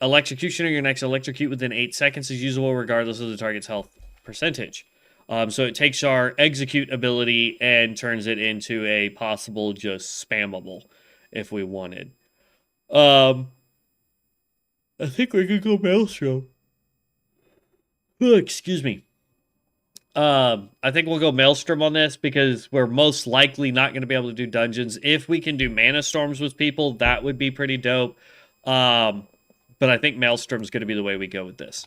Electrocutioner, your next electrocute within 8 seconds is usable regardless of the target's health percentage. So it takes our execute ability and turns it into a possible just spammable if we wanted. I think we could go Maelstrom. Oh, excuse me. I think we'll go Maelstrom on this because we're most likely not going to be able to do dungeons. If we can do mana storms with people, that would be pretty dope. But I think Maelstrom's going to be the way we go with this.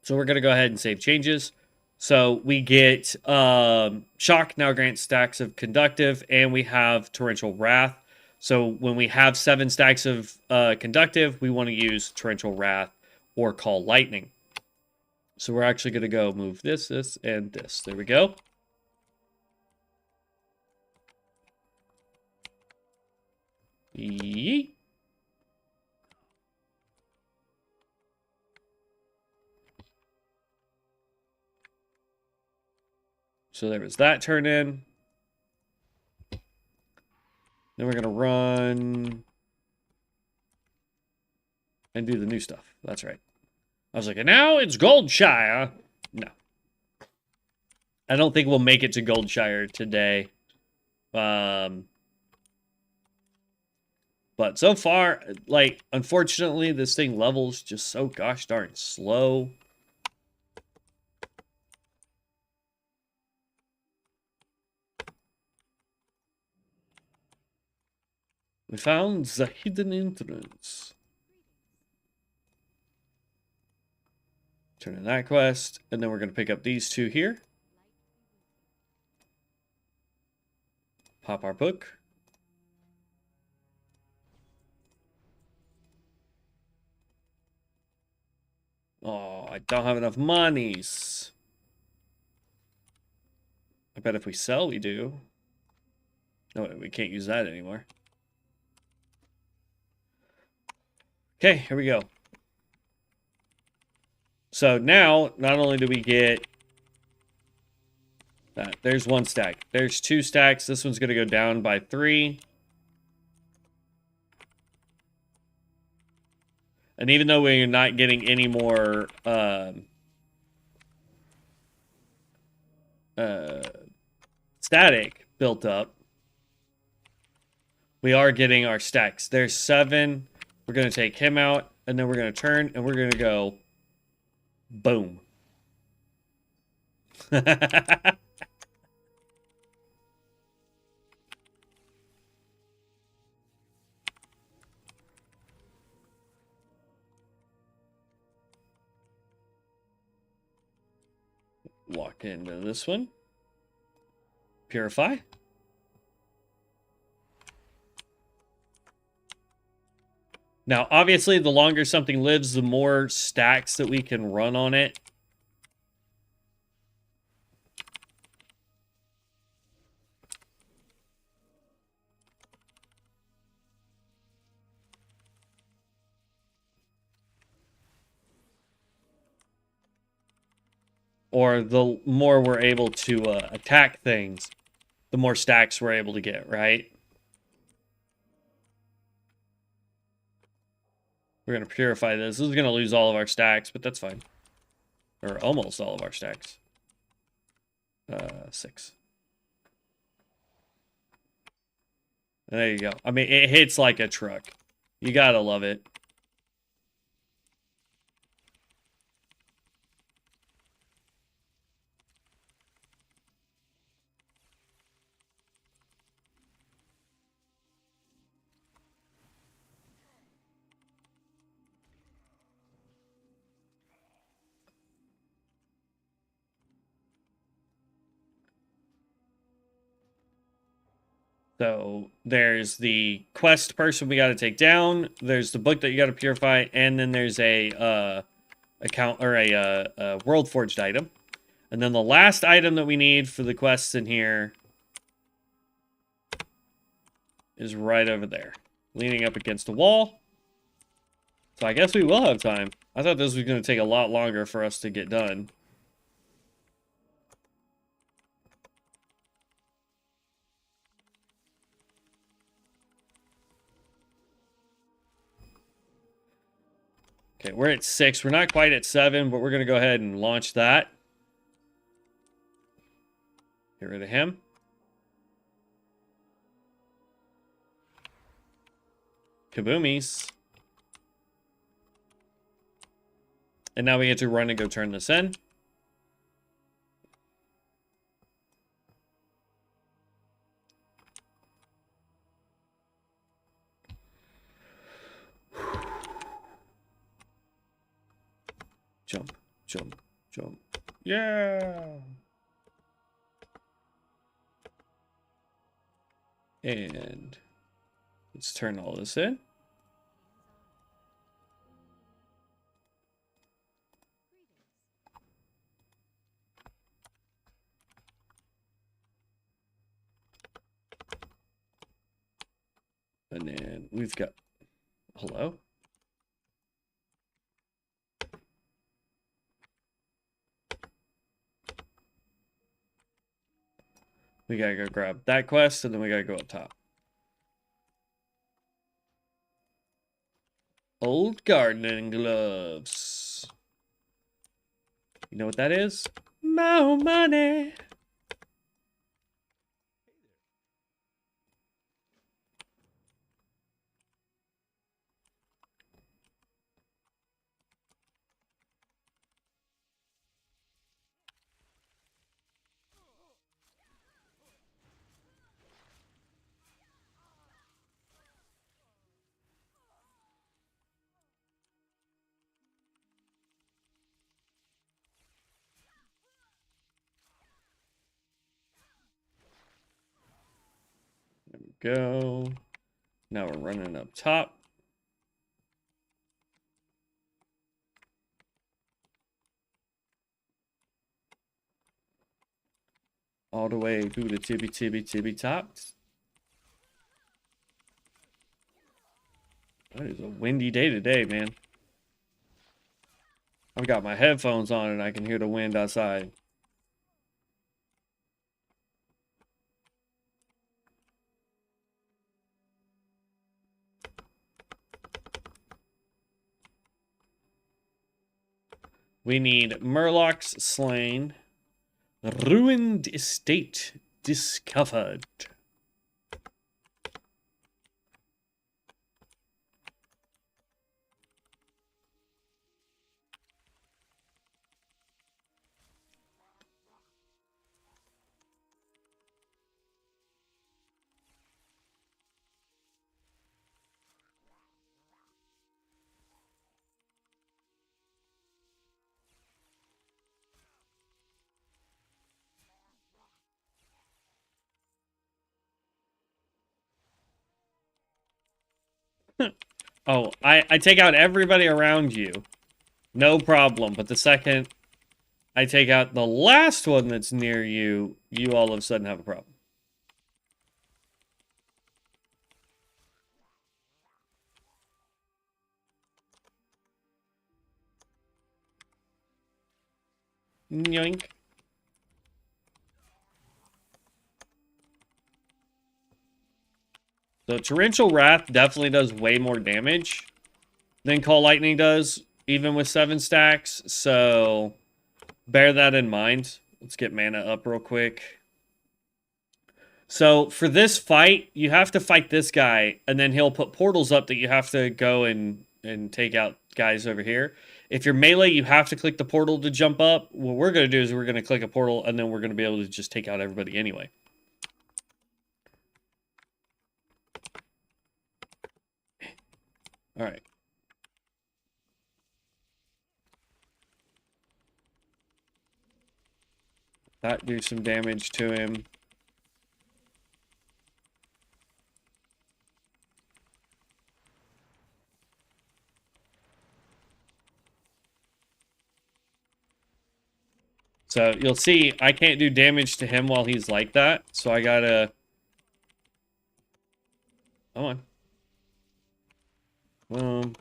So we're going to go ahead and save changes. So we get Shock now grants stacks of Conductive, and we have Torrential Wrath. So when we have 7 stacks of Conductive, we want to use Torrential Wrath or Call Lightning. So we're actually going to go move this, this, and this. There we go. Yeet. So there was that turn in. Then we're going to run and do the new stuff. That's right. I was like, and now it's Goldshire. No. I don't think we'll make it to Goldshire today. But so far, like, unfortunately, this thing levels just so gosh darn slow. We found the hidden entrance. Turn in that quest, and then we're going to pick up these 2 here. Pop our book. Oh, I don't have enough monies. I bet if we sell, we do. No, we can't use that anymore. Okay, here we go. So now, not only do we get that, there's 1 stack. There's 2 stacks. This one's going to go down by 3. And even though we're not getting any more static built up, we are getting our stacks. There's 7. We're going to take him out, and then we're going to turn, and we're going to go boom. Walk into this one. Purify. Now, obviously, the longer something lives, the more stacks that we can run on it. Or the more we're able to attack things, the more stacks we're able to get, right? We're going to purify this. This is going to lose all of our stacks, but that's fine. Or almost all of our stacks. 6. There you go. I mean, it hits like a truck. You gotta love it. So there's the quest person we got to take down. There's the book that you got to purify, and then there's a account or a world forged item. And then the last item that we need for the quests in here is right over there, leaning up against the wall. So I guess we will have time. I thought this was going to take a lot longer for us to get done. Okay, we're at 6. We're not quite at 7, but we're going to go ahead and launch that. Get rid of him. Kaboomies. And now we get to run and go turn this in. Jump, jump, jump. Yeah! And let's turn all this in. And then we've got... Hello? We gotta go grab that quest, and then we gotta go up top. Old gardening gloves. You know what that is? More money. There we go. Now we're running up top. All the way to the tippy tops. It is a windy day today, man. I've got my headphones on and I can hear the wind outside. We need Murlocs slain. Ruined estate discovered. Oh, I take out everybody around you. No problem. But the second I take out the last one that's near you, you all of a sudden have a problem. Yoink. So Torrential Wrath definitely does way more damage than Call Lightning does, even with 7 stacks. So bear that in mind. Let's get mana up real quick. So for this fight, you have to fight this guy, and then he'll put portals up that you have to go and take out guys over here. If you're melee, you have to click the portal to jump up. What we're going to do is we're going to click a portal, and then we're going to be able to just take out everybody anyway. All right. That do some damage to him. So you'll see I can't do damage to him while he's like that. So I gotta... Come on. Boom.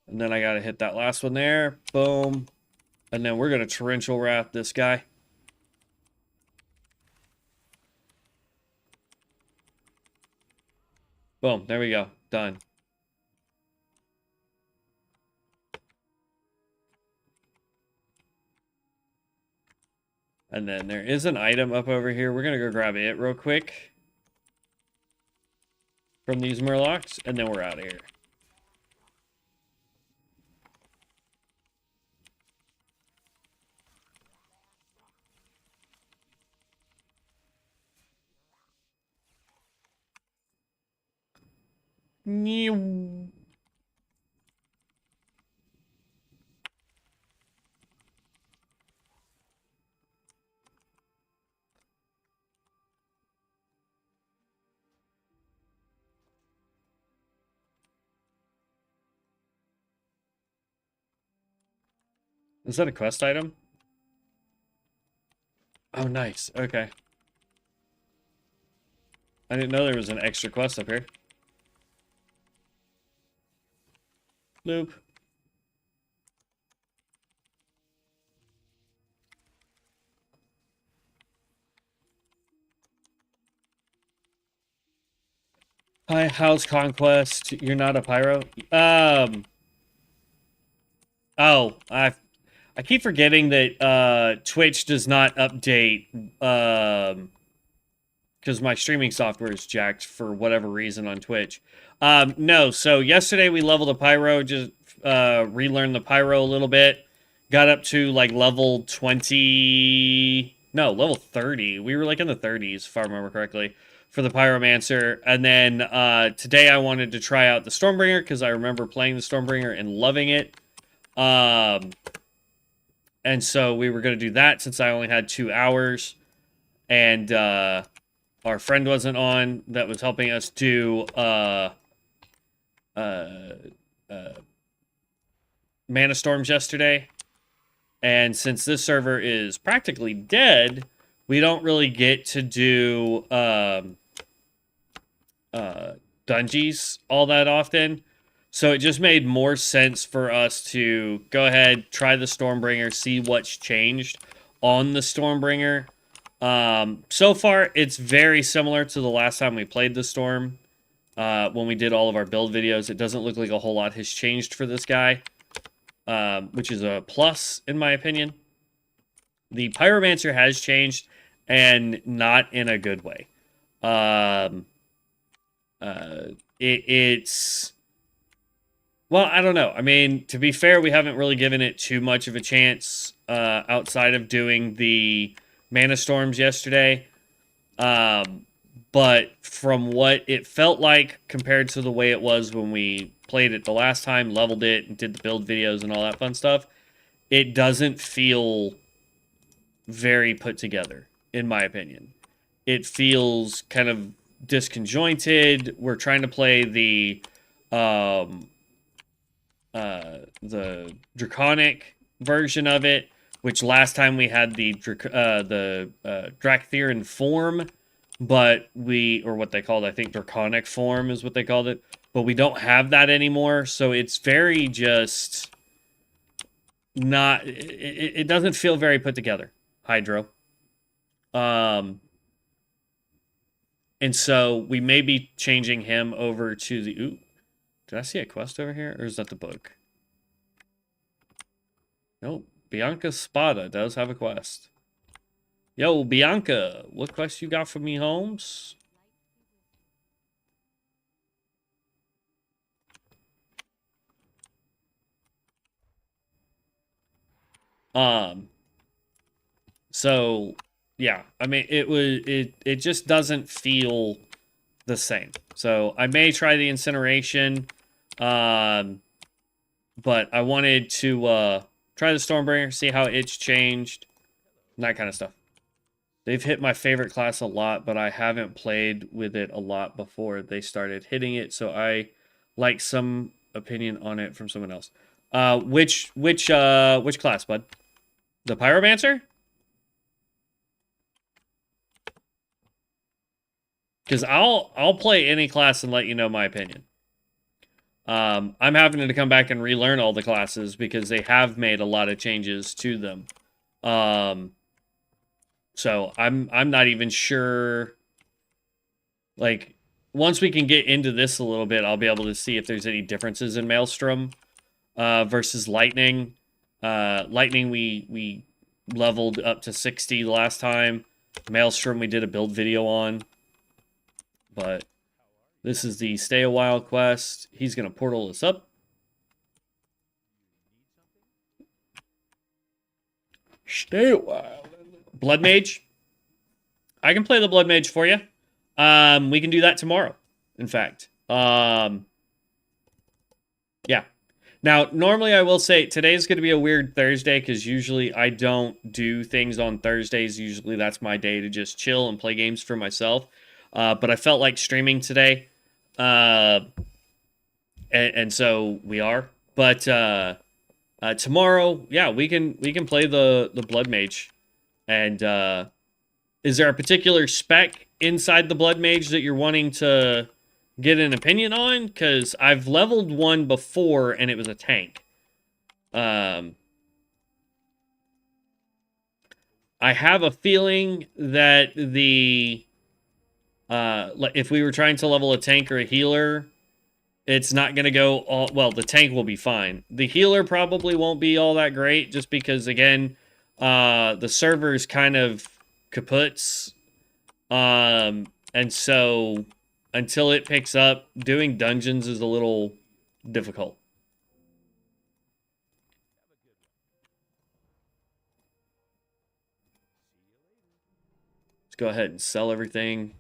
And then I gotta hit that last one there. Boom. And then we're gonna torrential wrath this guy. Boom. There we go. Done. And then there is an item up over here. We're gonna go grab it real quick from these murlocs, and then we're out of here. Is that a quest item? Oh, nice. Okay. I didn't know there was an extra quest up here. Loop. Hi, how's Conquest? You're not a pyro? Oh, I keep forgetting that Twitch does not update because my streaming software is jacked for whatever reason on Twitch. No, so yesterday we leveled a pyro, just relearned the pyro a little bit. Got up to like level 20, no, level 30. We were like in the 30s, if I remember correctly, for the pyromancer. And then today I wanted to try out the Stormbringer because I remember playing the Stormbringer and loving it. And so we were going to do that since I only had 2 hours. And our friend wasn't on that was helping us do mana storms yesterday. And since this server is practically dead, we don't really get to do dungeons all that often. So it just made more sense for us to go ahead, try the Stormbringer, see what's changed on the Stormbringer. So far, it's very similar to the last time we played the Storm. When we did all of our build videos, it doesn't look like a whole lot has changed for this guy, which is a plus, in my opinion. The Pyromancer has changed, and not in a good way. It's... Well, I don't know. I mean, to be fair, we haven't really given it too much of a chance outside of doing the mana storms yesterday. But from what it felt like compared to the way it was when we played it the last time, leveled it, and did the build videos and all that fun stuff, it doesn't feel very put together, in my opinion. It feels kind of disconjointed. We're trying to play the draconic version of it, which last time we had the Draktheran form, but or what they called, I think draconic form is what they called it, but we don't have that anymore, so it's very just not, it doesn't feel very put together, Hydro. And so we may be changing him over to the, ooh, did I see a quest over here, or is that the book? Nope. Bianca Spada does have a quest. Yo, Bianca, what quest you got for me, Holmes? So yeah, I mean, it just doesn't feel the same. So I may try the incineration, but I wanted to try the Stormbringer, see how it's changed, and that kind of stuff. They've hit my favorite class a lot, but I haven't played with it a lot before they started hitting it, so I like some opinion on it from someone else. Which class, bud? The Pyromancer? Because I'll play any class and let you know my opinion. I'm having to come back and relearn all the classes because they have made a lot of changes to them. So I'm not even sure. Like, once we can get into this a little bit, I'll be able to see if there's any differences in Maelstrom versus Lightning. Lightning we leveled up to 60 the last time. Maelstrom we did a build video on. But this is the Stay a While quest. He's going to portal us up. Stay a while. Blood Mage. I can play the Blood Mage for you. We can do that tomorrow, in fact. Yeah. Now, normally I will say today's going to be a weird Thursday because usually I don't do things on Thursdays. Usually that's my day to just chill and play games for myself. But I felt like streaming today. And so we are. But tomorrow, yeah, we can play the Blood Mage. And is there a particular spec inside the Blood Mage that you're wanting to get an opinion on? Because I've leveled one before and it was a tank. I have a feeling that the if we were trying to level a tank or a healer, it's not going to go all well. The tank will be fine. The healer probably won't be all that great just because, again, the server's kind of kaputs. And so until it picks up, doing dungeons is a little difficult. Let's go ahead and sell everything.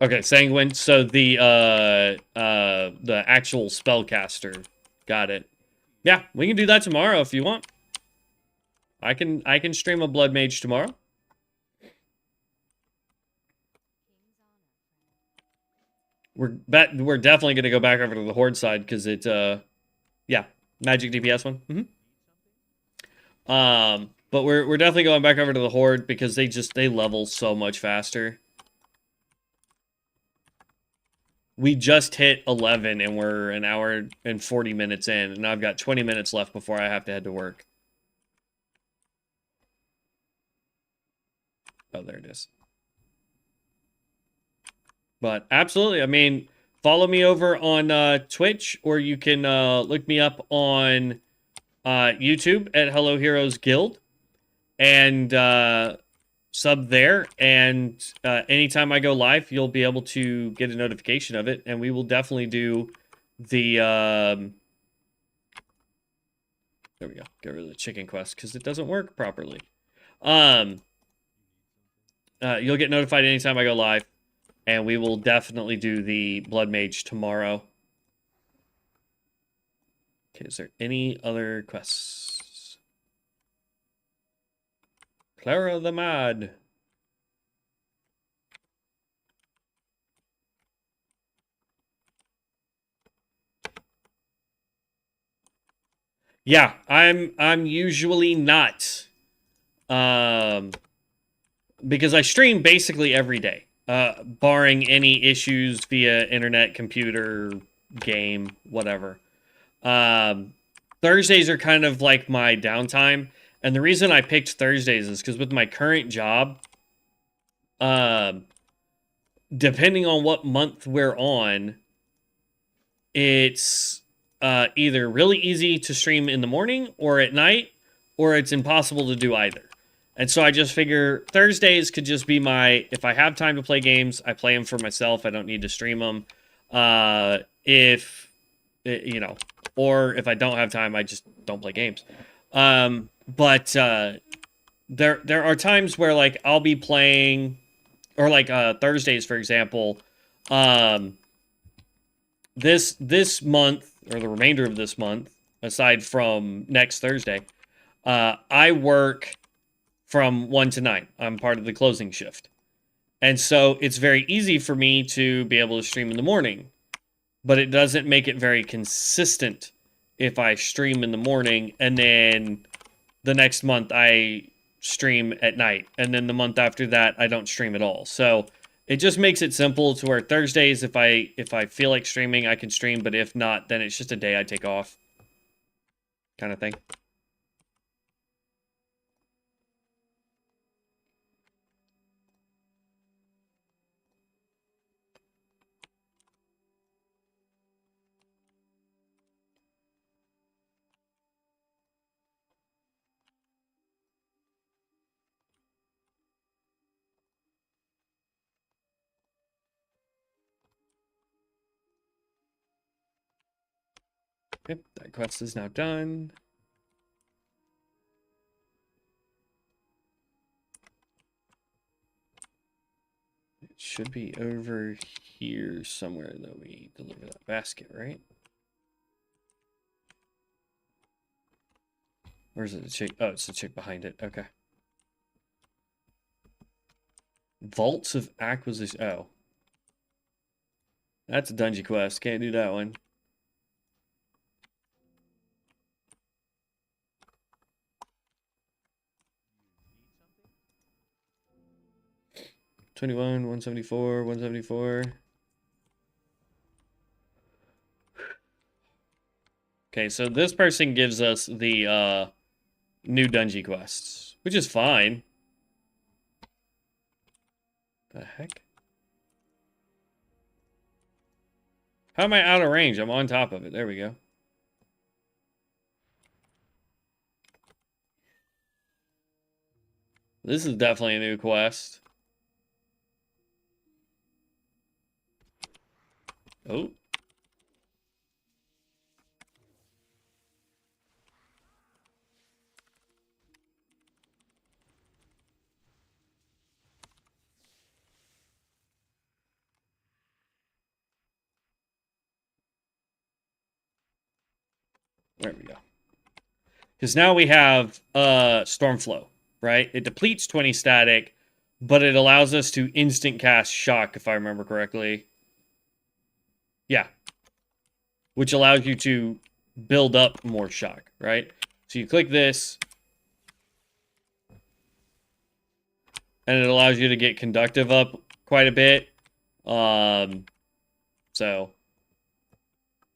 Okay, Sanguine. So the actual spellcaster. Got it. Yeah, we can do that tomorrow if you want. I can stream a Blood Mage tomorrow. We're definitely gonna go back over to the Horde side because it yeah, magic DPS one. But we're definitely going back over to the Horde because they level so much faster. We just hit 11 and we're an hour and 40 minutes in, and I've got 20 minutes left before I have to head to work. Oh, there it is. But absolutely, I mean, follow me over on Twitch, or you can look me up on YouTube at Hello Heroes Guild, and sub there, and anytime I go live, you'll be able to get a notification of it, and we will definitely do the there we go, get rid of the chicken quest because it doesn't work properly. You'll get notified anytime I go live, and we will definitely do the Blood Mage tomorrow. Okay, is there any other quests? Clara the Mad. Yeah, I'm usually not. Because I stream basically every day. Barring any issues via internet, computer, game, whatever. Thursdays are kind of like my downtime. And the reason I picked Thursdays is because with my current job, depending on what month we're on, it's either really easy to stream in the morning or at night, or it's impossible to do either. And so I just figure Thursdays could just be my, if I have time to play games, I play them for myself. I don't need to stream them. If, you know, or if I don't have time, I just don't play games. But there are times where, like, I'll be playing, or like Thursdays, for example, this month, or the remainder of this month, aside from next Thursday, I work from 1 to 9. I'm part of the closing shift. And so it's very easy for me to be able to stream in the morning, but it doesn't make it very consistent if I stream in the morning and then the next month I stream at night, and then the month after that I don't stream at all. So it just makes it simple to where Thursdays, if I feel like streaming, I can stream, but if not, then it's just a day I take off, kind of thing. Yep, that quest is now done. It should be over here somewhere that we deliver that basket, right? Or is it the chick? Oh, it's the chick behind it. Okay. Vaults of Acquisition. Oh. That's a dungeon quest. Can't do that one. $21, 174, 174. Okay, so this person gives us the new dungeon quests, which is fine. The heck? How am I out of range? I'm on top of it. There we go. This is definitely a new quest. Oh. There we go. Because now we have Stormflow, right? It depletes 20 static, but it allows us to instant cast Shock, if I remember correctly. Yeah. Which allows you to build up more Shock, right? So you click this, and it allows you to get Conductive up quite a bit. So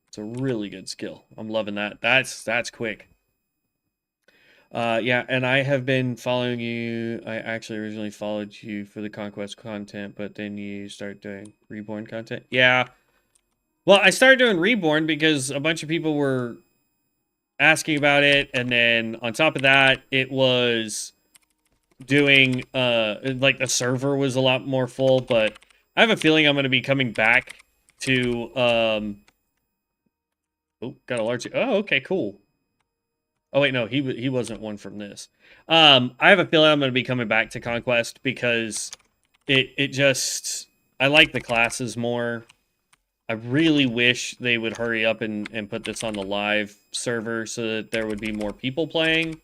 it's a really good skill. I'm loving that. That's quick. Yeah, and I have been following you. I actually originally followed you for the Conquest content, but then you start doing Reborn content. Yeah. Well, I started doing Reborn because a bunch of people were asking about it, and then on top of that, it was doing like the server was a lot more full, but I have a feeling I'm going to be coming back to oh, got a large. Oh, okay, cool. Oh wait, no, he wasn't one from this. I have a feeling I'm going to be coming back to Conquest because it just I like the classes more. I really wish they would hurry up and put this on the live server so that there would be more people playing.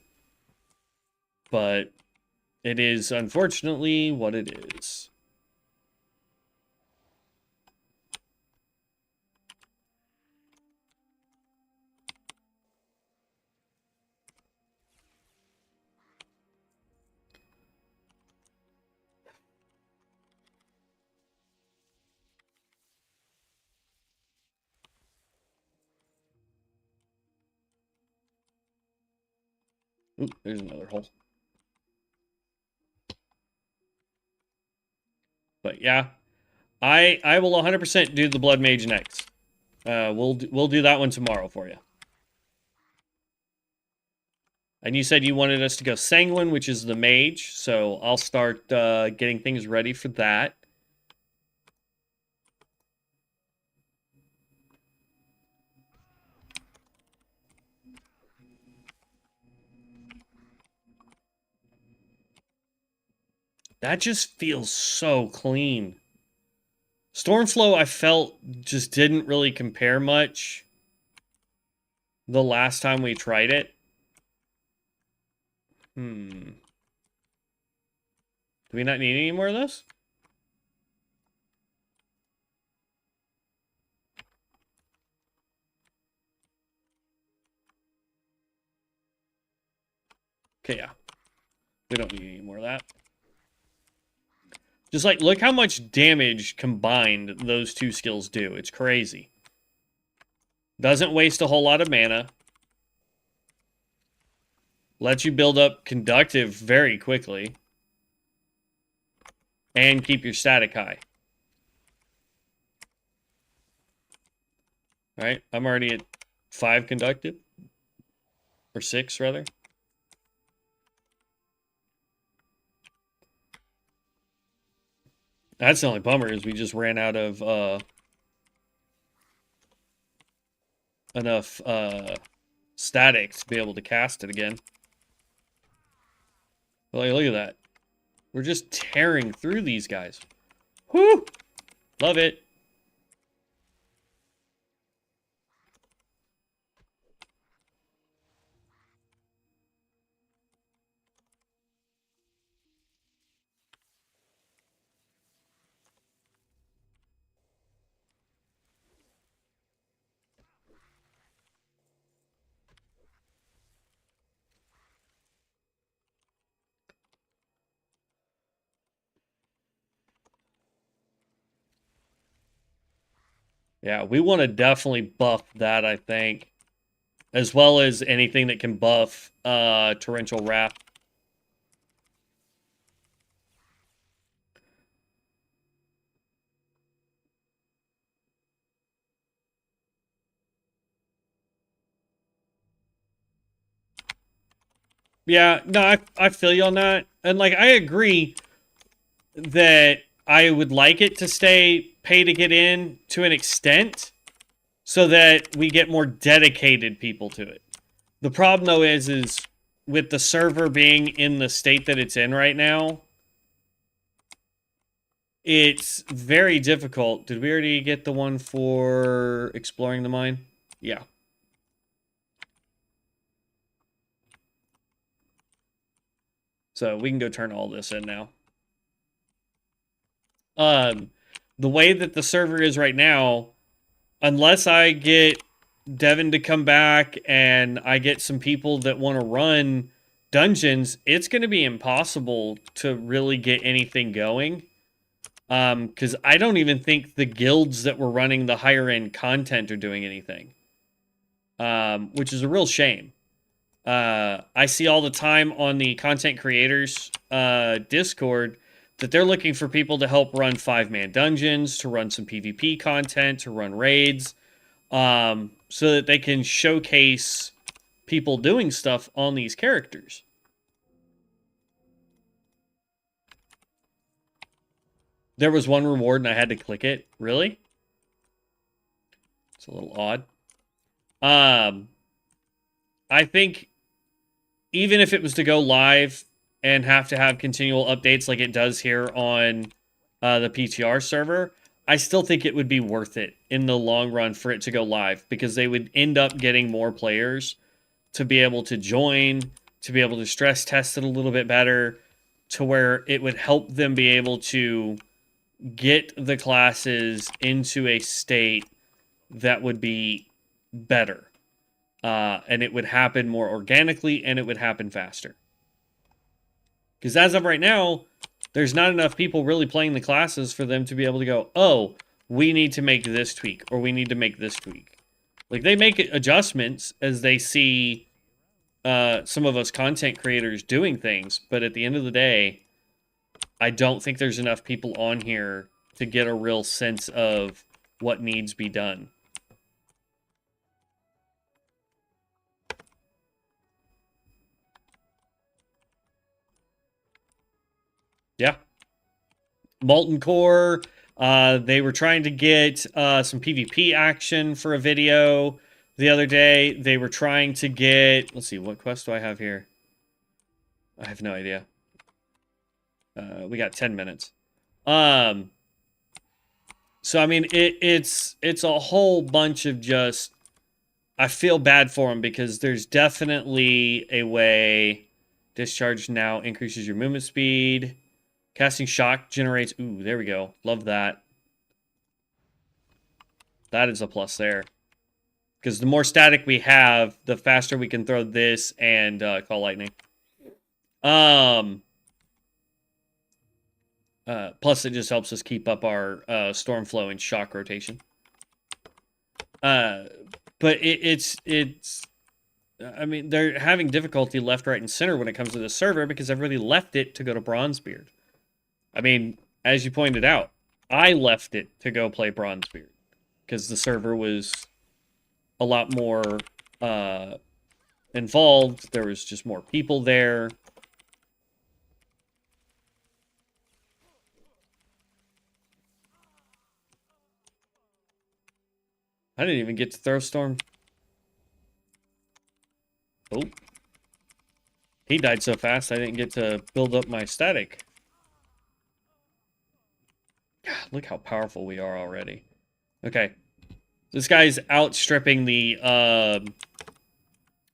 But it is unfortunately what it is. Ooh, there's another hole. But yeah, I will 100% do the Blood Mage next. We'll do that one tomorrow for you. And you said you wanted us to go Sanguine, which is the mage, so I'll start getting things ready for that. That just feels so clean. Stormflow, I felt, just didn't really compare much the last time we tried it. Do we not need any more of this? Okay, yeah. We don't need any more of that. Just like, look how much damage combined those two skills do. It's crazy. Doesn't waste a whole lot of mana. Lets you build up conductive very quickly. And keep your static high. Alright, I'm already at 5 conductive. Or 6, rather. That's the only bummer, is we just ran out of enough static to be able to cast it again. Like, look at that. We're just tearing through these guys. Whoo! Love it. Yeah, we want to definitely buff that, I think. As well as anything that can buff Torrential Wrath. Yeah, no, I feel you on that. And, like, I agree that I would like it to stay pay to get in to an extent so that we get more dedicated people to it. The problem, though, is with the server being in the state that it's in right now, it's very difficult. Did we already get the one for exploring the mine? Yeah. So we can go turn all this in now. The way that the server is right now, unless I get Devin to come back and I get some people that want to run dungeons, it's going to be impossible to really get anything going. Because I don't even think the guilds that were running the higher end content are doing anything. Which is a real shame. I see all the time on the content creators Discord that they're looking for people to help run 5-man dungeons, to run some PvP content, to run raids, so that they can showcase people doing stuff on these characters. There was one reward and I had to click it. Really? It's a little odd. I think even if it was to go live and have to have continual updates like it does here on the PTR server, I still think it would be worth it in the long run for it to go live, because they would end up getting more players to be able to join, to be able to stress test it a little bit better, to where it would help them be able to get the classes into a state that would be better. And it would happen more organically, and it would happen faster. Because as of right now, there's not enough people really playing the classes for them to be able to go, oh, we need to make this tweak, or we need to make this tweak. Like, they make adjustments as they see some of us content creators doing things, but at the end of the day, I don't think there's enough people on here to get a real sense of what needs to be done. Yeah. Molten Core, they were trying to get some PvP action for a video the other day. They were trying to get... Let's see, what quest do I have here? I have no idea. We got 10 minutes. So, I mean, it's a whole bunch of just... I feel bad for them because there's definitely a way... Discharge now increases your movement speed. Casting shock generates... Ooh, there we go. Love that. That is a plus there. Because the more static we have, the faster we can throw this and call lightning. Plus, it just helps us keep up our storm flow and shock rotation. But it's. I mean, they're having difficulty left, right, and center when it comes to the server because everybody left it to go to Bronzebeard. I mean, as you pointed out, I left it to go play Bronzebeard because the server was a lot more involved. There was just more people there. I didn't even get to throw Storm. Oh. He died so fast, I didn't get to build up my static. God, look how powerful we are already. Okay. This guy's outstripping the,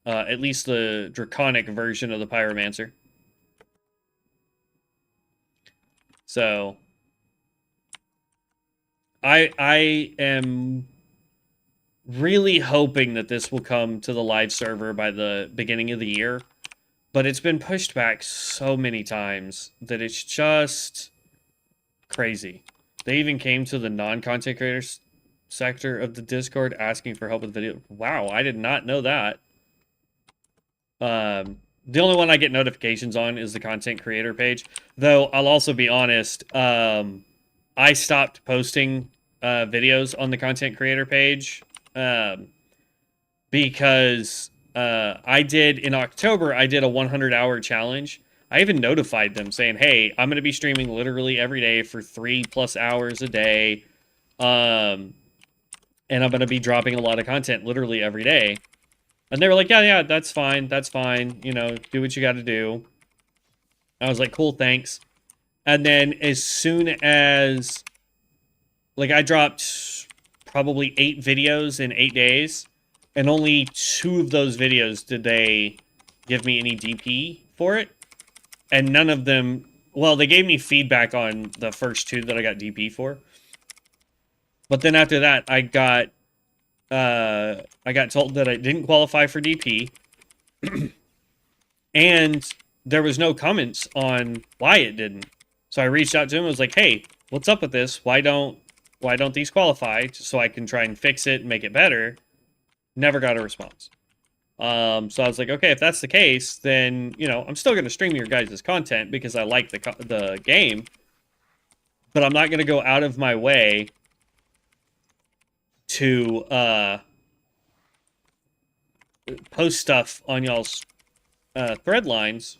at least the draconic version of the pyromancer. So, I am really hoping that this will come to the live server by the beginning of the year. But it's been pushed back so many times that it's just crazy. They even came to the non-content creators sector of the Discord asking for help with video. Wow, I did not know that. The only one I get notifications on is the content creator page. Though, I'll also be honest, I stopped posting videos on the content creator page because I did, in October, I did a 100-hour challenge. I even notified them saying, hey, I'm going to be streaming literally every day for 3+ hours a day. And I'm going to be dropping a lot of content literally every day. And they were like, yeah, that's fine. That's fine. You know, do what you got to do. I was like, cool, thanks. And then as soon as, like, I dropped probably 8 videos in 8 days. And only 2 of those videos did they give me any DP for it. And none of them, well, they gave me feedback on the first 2 that I got DP for. But then after that, I got told that I didn't qualify for DP. And there was no comments on why it didn't. So I reached out to him and was like, hey, what's up with this? Why don't these qualify so I can try and fix it and make it better? Never got a response. So I was like, okay, if that's the case, then, you know, I'm still going to stream your guys' content because I like the game. But I'm not going to go out of my way to post stuff on y'all's thread lines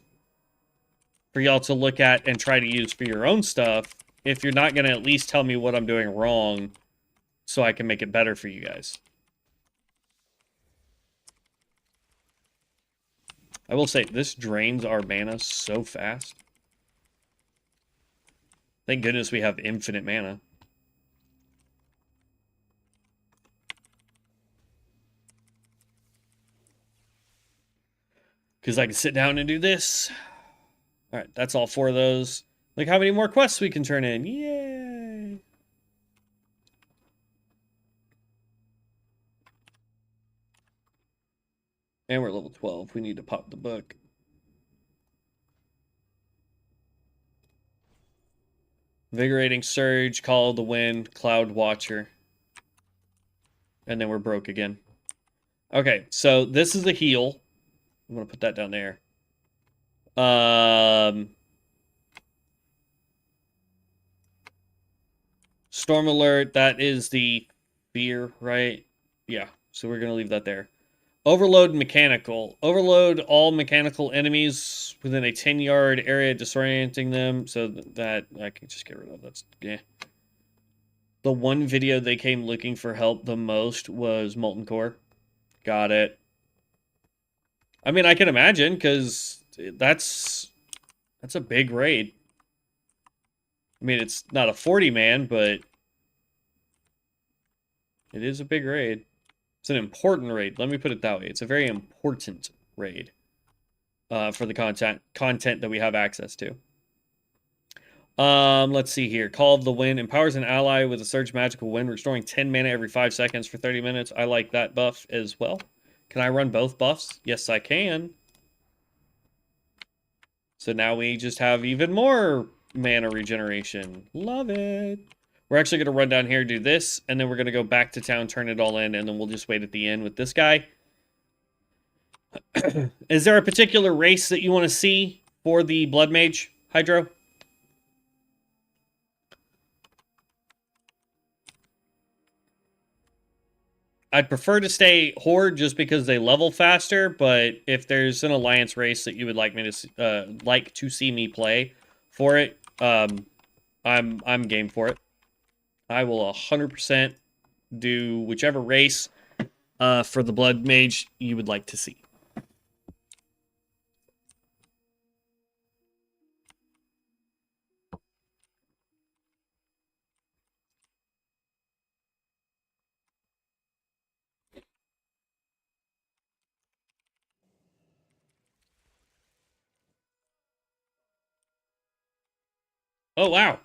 for y'all to look at and try to use for your own stuff if you're not going to at least tell me what I'm doing wrong so I can make it better for you guys. I will say, this drains our mana so fast. Thank goodness we have infinite mana. Because I can sit down and do this. Alright, that's all 4 of those. Look how many more quests we can turn in. Yay! And we're level 12. We need to pop the book. Invigorating Surge, Call of the Wind, Cloud Watcher. And then we're broke again. Okay, so this is a heal. I'm going to put that down there. Storm Alert, that is the fear, right? Yeah, so we're going to leave that there. Overload Mechanical. Overload all mechanical enemies within a 10-yard area, disorienting them so that I can just get rid of. That's, yeah. The one video they came looking for help the most was Molten Core. Got it. I mean, I can imagine, because that's a big raid. I mean, it's not a 40-man, but it is a big raid. It's an important raid. Let me put it that way. It's a very important raid for the content that we have access to. Let's see here. Call of the Wind empowers an ally with a surge magical wind, restoring 10 mana every 5 seconds for 30 minutes. I like that buff as well. Can I run both buffs? Yes, I can. So now we just have even more mana regeneration. Love it. We're actually going to run down here, do this, and then we're going to go back to town, turn it all in, and then we'll just wait at the end with this guy. Is there a particular race that you want to see for the Blood Mage, Hydro? I'd prefer to stay Horde just because they level faster, but if there's an Alliance race that you would like me to see me play for it, I'm game for it. I will 100% do whichever race for the Blood Mage you would like to see. Oh, wow.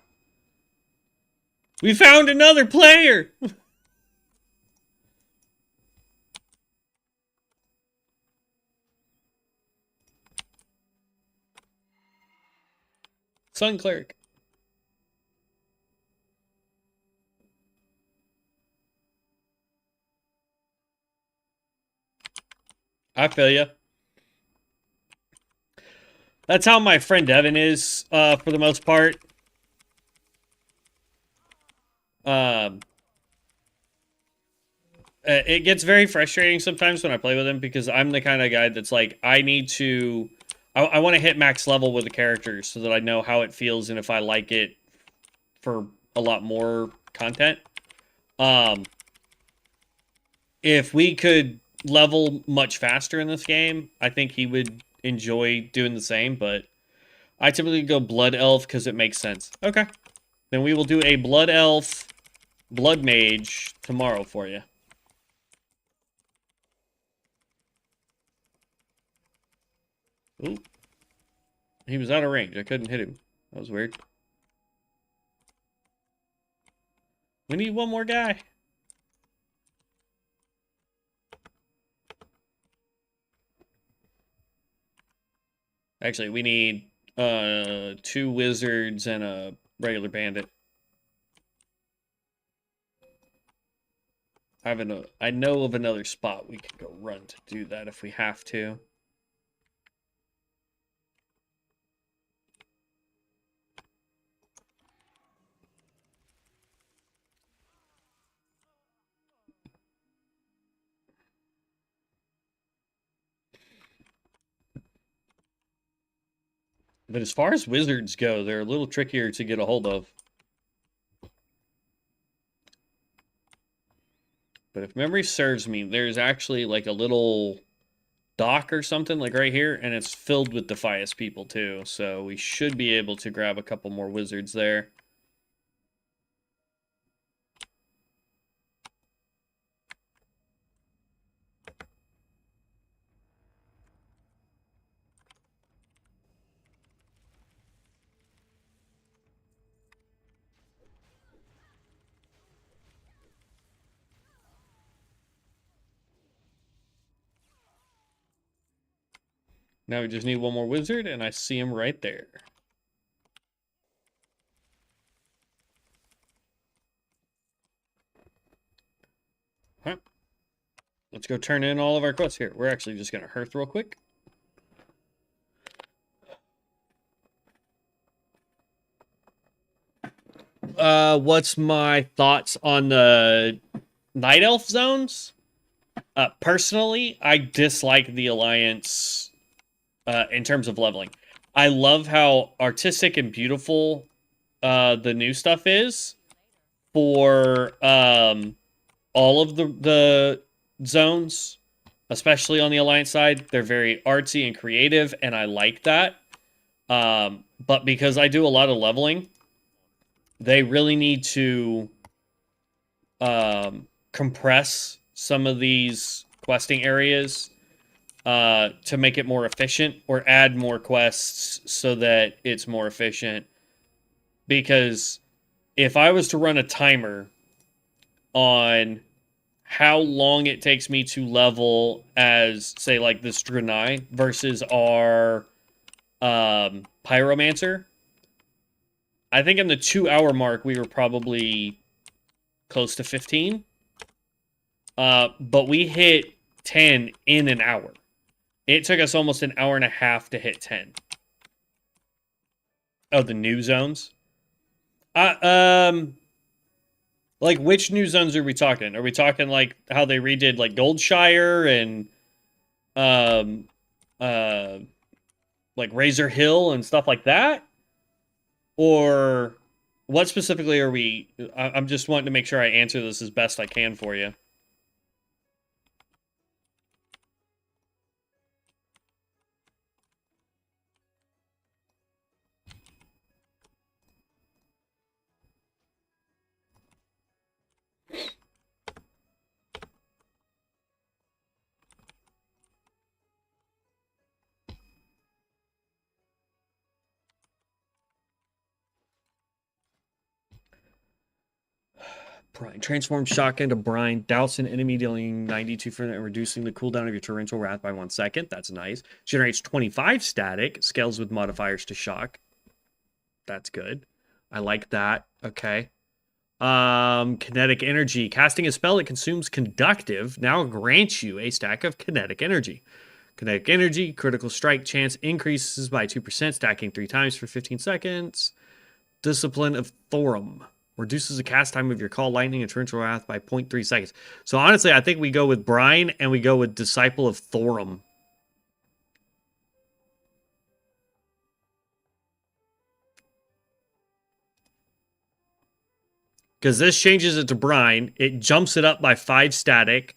We found another player! Sun Cleric. I feel ya. That's how my friend Evan is, for the most part. It gets very frustrating sometimes when I play with him because I'm the kind of guy that's like, I want to hit max level with the characters so that I know how it feels and if I like it for a lot more content. If we could level much faster in this game, I think he would enjoy doing the same, but I typically go Blood Elf because it makes sense. Okay. Then we will do a Blood Elf, Blood Mage tomorrow for you. Ooh. He was out of range. I couldn't hit him. That was weird. We need one more guy. Actually, we need 2 wizards and a regular bandit. I know of another spot we can go run to do that if we have to. But as far as wizards go, they're a little trickier to get a hold of. But if memory serves me, there's actually like a little dock or something like right here, and it's filled with Defias people too. So we should be able to grab a couple more wizards there. Now we just need one more wizard, and I see him right there. Huh. Let's go turn in all of our quests here. We're actually just going to hearth real quick. What's my thoughts on the Night Elf zones? Personally, I dislike the Alliance in terms of leveling. I love how artistic and beautiful the new stuff is for all of the zones, especially on the Alliance side. They're very artsy and creative, and I like that. But because I do a lot of leveling, they really need to compress some of these questing areas to make it more efficient, or add more quests so that it's more efficient. Because if I was to run a timer on how long it takes me to level as, say, like this Draenei versus our Pyromancer. I think in the 2-hour mark, we were probably close to 15. But we hit 10 in an hour. It took us almost an hour and a half to hit 10. Oh, the new zones? Like, which new zones are we talking? Are we talking, like, how they redid, like, Goldshire and, like, Razor Hill and stuff like that? Or what specifically are we... I'm just wanting to make sure I answer this as best I can for you. Brine. Transform Shotgun to Brine. Douse an enemy, dealing 92% and reducing the cooldown of your torrential wrath by 1 second. That's nice. Generates 25 static. Scales with modifiers to shock. That's good. I like that. Okay. Kinetic energy. Casting a spell that consumes conductive now grants you a stack of kinetic energy. Kinetic energy, critical strike chance increases by 2%, stacking 3 times for 15 seconds. Discipline of Thorum. Reduces the cast time of your Call Lightning and Torrential Wrath by 0.3 seconds. So honestly, I think we go with Brine and we go with Disciple of Thorum. Because this changes it to Brine. It jumps it up by 5 static.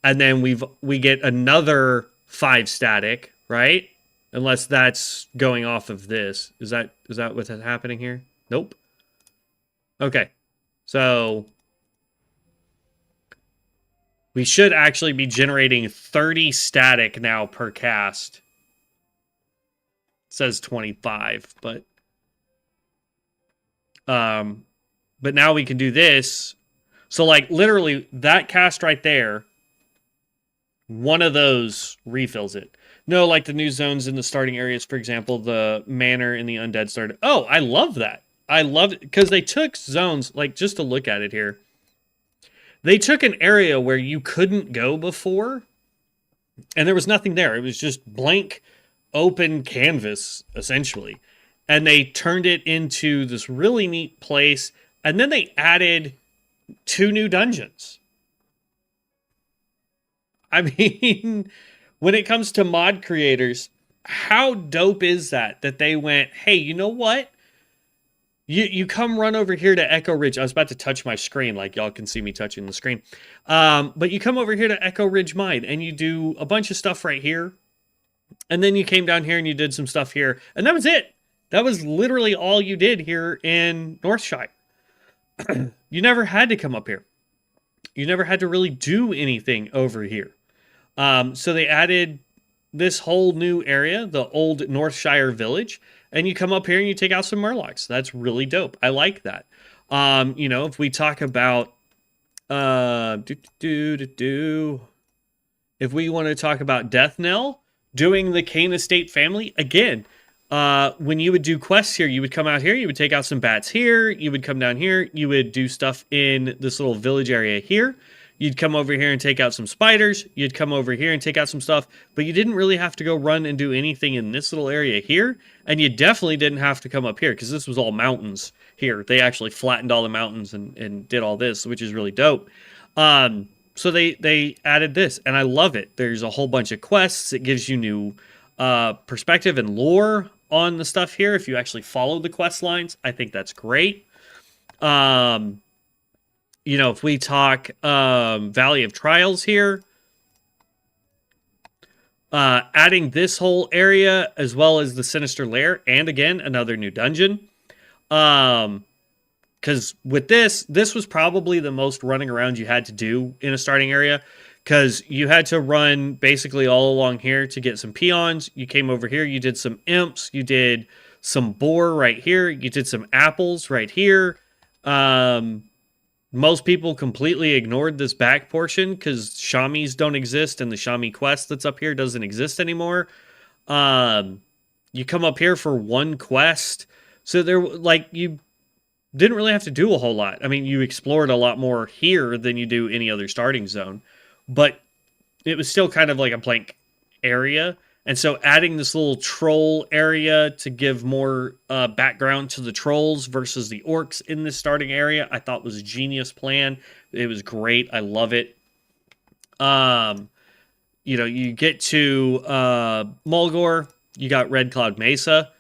And then we get another 5 static, right? Unless that's going off of this. Is that what's happening here? Nope. Okay, so we should actually be generating 30 static now per cast. It says 25, but now we can do this. So like literally that cast right there, one of those refills it. No, like the new zones in the starting areas, for example, the Manor and the Undead started. Oh, I love that. I love it because they took zones, like just to look at it here. They took an area where you couldn't go before and there was nothing there. It was just blank, open canvas, essentially. And they turned it into this really neat place. And then they added 2 new dungeons. I mean, when it comes to mod creators, how dope is that they went, hey, you know what? You come run over here to Echo Ridge. I was about to touch my screen, like y'all can see me touching the screen. But you come over here to Echo Ridge Mine, and you do a bunch of stuff right here. And then you came down here and you did some stuff here. And that was it. That was literally all you did here in Northshire. You never had to come up here. You never had to really do anything over here. So they added this whole new area, the old Northshire Village. And you come up here and you take out some Murlocs. That's really dope. I like that. You know, if we talk about if we want to talk about Death Knell, doing the Kane Estate family, again, when you would do quests here, you would come out here, you would take out some bats here, you would come down here, you would do stuff in this little village area here. You'd come over here and take out some spiders. You'd come over here and take out some stuff. But you didn't really have to go run and do anything in this little area here. And you definitely didn't have to come up here because this was all mountains here. They actually flattened all the mountains and did all this, which is really dope. So they added this, and I love it. There's a whole bunch of quests. It gives you new perspective and lore on the stuff here if you actually follow the quest lines. I think that's great. You know, if we talk Valley of Trials here, adding this whole area as well as the Sinister Lair, and again, another new dungeon. Because with this was probably the most running around you had to do in a starting area, because you had to run basically all along here to get some peons. You came over here, you did some imps, you did some boar right here, you did some apples right here. Most people completely ignored this back portion because Shamis don't exist and the Shami quest that's up here doesn't exist anymore. You come up here for one quest. So there, like, you didn't really have to do a whole lot. I mean, you explored a lot more here than you do any other starting zone, but it was still kind of like a blank area. And so adding this little troll area to give more background to the trolls versus the orcs in this starting area, I thought was a genius plan. It was great. I love it. You get to Mulgore, you got Red Cloud Mesa.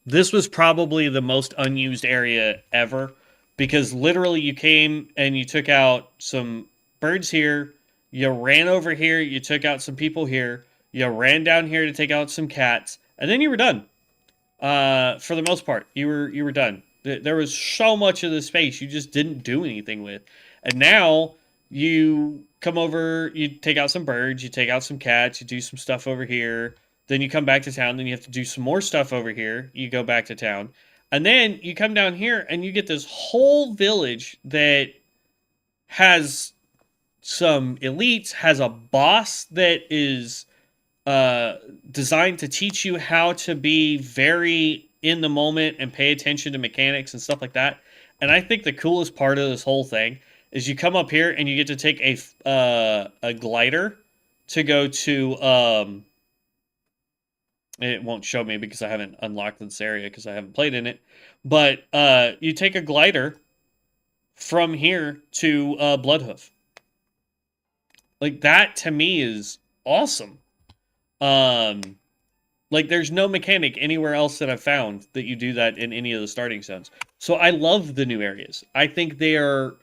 This was probably the most unused area ever because literally you came and you took out some birds here, you ran over here, you took out some people here, you ran down here to take out some cats, and then you were done. For the most part, you were done. There was so much of the space you just didn't do anything with, and now you come over, you take out some birds, you take out some cats, you do some stuff over here. Then you come back to town, then you have to do some more stuff over here. You go back to town. And then you come down here and you get this whole village that has some elites, has a boss that is designed to teach you how to be very in the moment and pay attention to mechanics and stuff like that. And I think the coolest part of this whole thing is you come up here and you get to take a glider to go to it won't show me because I haven't unlocked this area because I haven't played in it. But you take a glider from here to Bloodhoof. Like, that to me is awesome. Like, there's no mechanic anywhere else that I've found that you do that in any of the starting zones. So I love the new areas. I think they are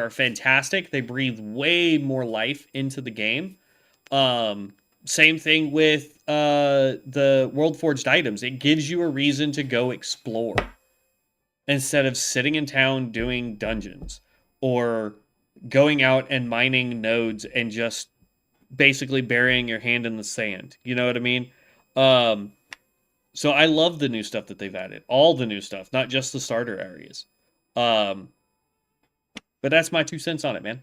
fantastic. They breathe way more life into the game. Same thing with the World Forged items. It gives you a reason to go explore instead of sitting in town doing dungeons or going out and mining nodes and just basically burying your hand in the sand. You know what I mean? So I love the new stuff that they've added. All the new stuff, not just the starter areas. But that's my 2 cents on it, man.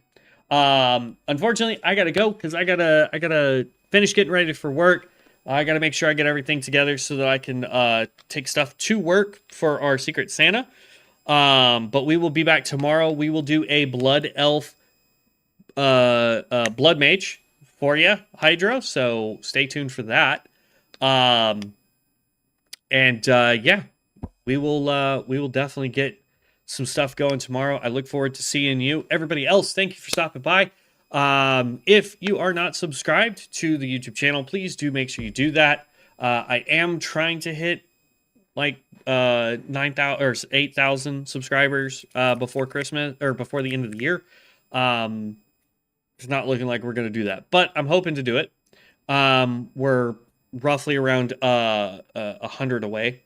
Unfortunately, I gotta go because I gotta finish getting ready for work. I gotta make sure I get everything together so that I can take stuff to work for our Secret Santa. But we will be back tomorrow. We will do a Blood Elf, Blood Mage for you, Hydro. So stay tuned for that. Yeah, we will definitely get some stuff going tomorrow. I look forward to seeing you. Everybody else, thank you for stopping by. If you are not subscribed to the YouTube channel, please do make sure you do that. I am trying to hit like 9,000 or 8,000 subscribers before Christmas or before the end of the year. It's not looking like we're going to do that, but I'm hoping to do it. We're roughly around 100 away.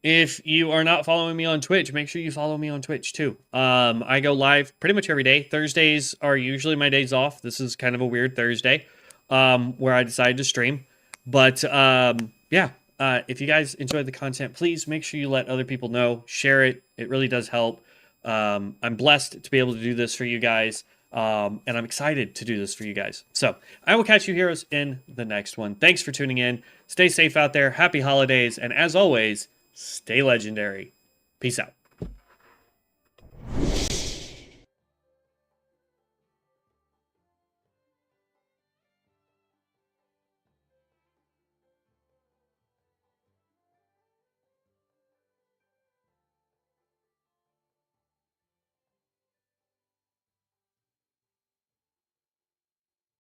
If you are not following me on Twitch, make sure you follow me on Twitch too. I go live pretty much every day. Thursdays are usually my days off. This is kind of a weird Thursday where I decided to stream. But if you guys enjoyed the content, please make sure you let other people know. Share it. It really does help. I'm blessed to be able to do this for you guys. And I'm excited to do this for you guys. So I will catch you heroes in the next one. Thanks for tuning in. Stay safe out there. Happy holidays. And as always, stay legendary. Peace out.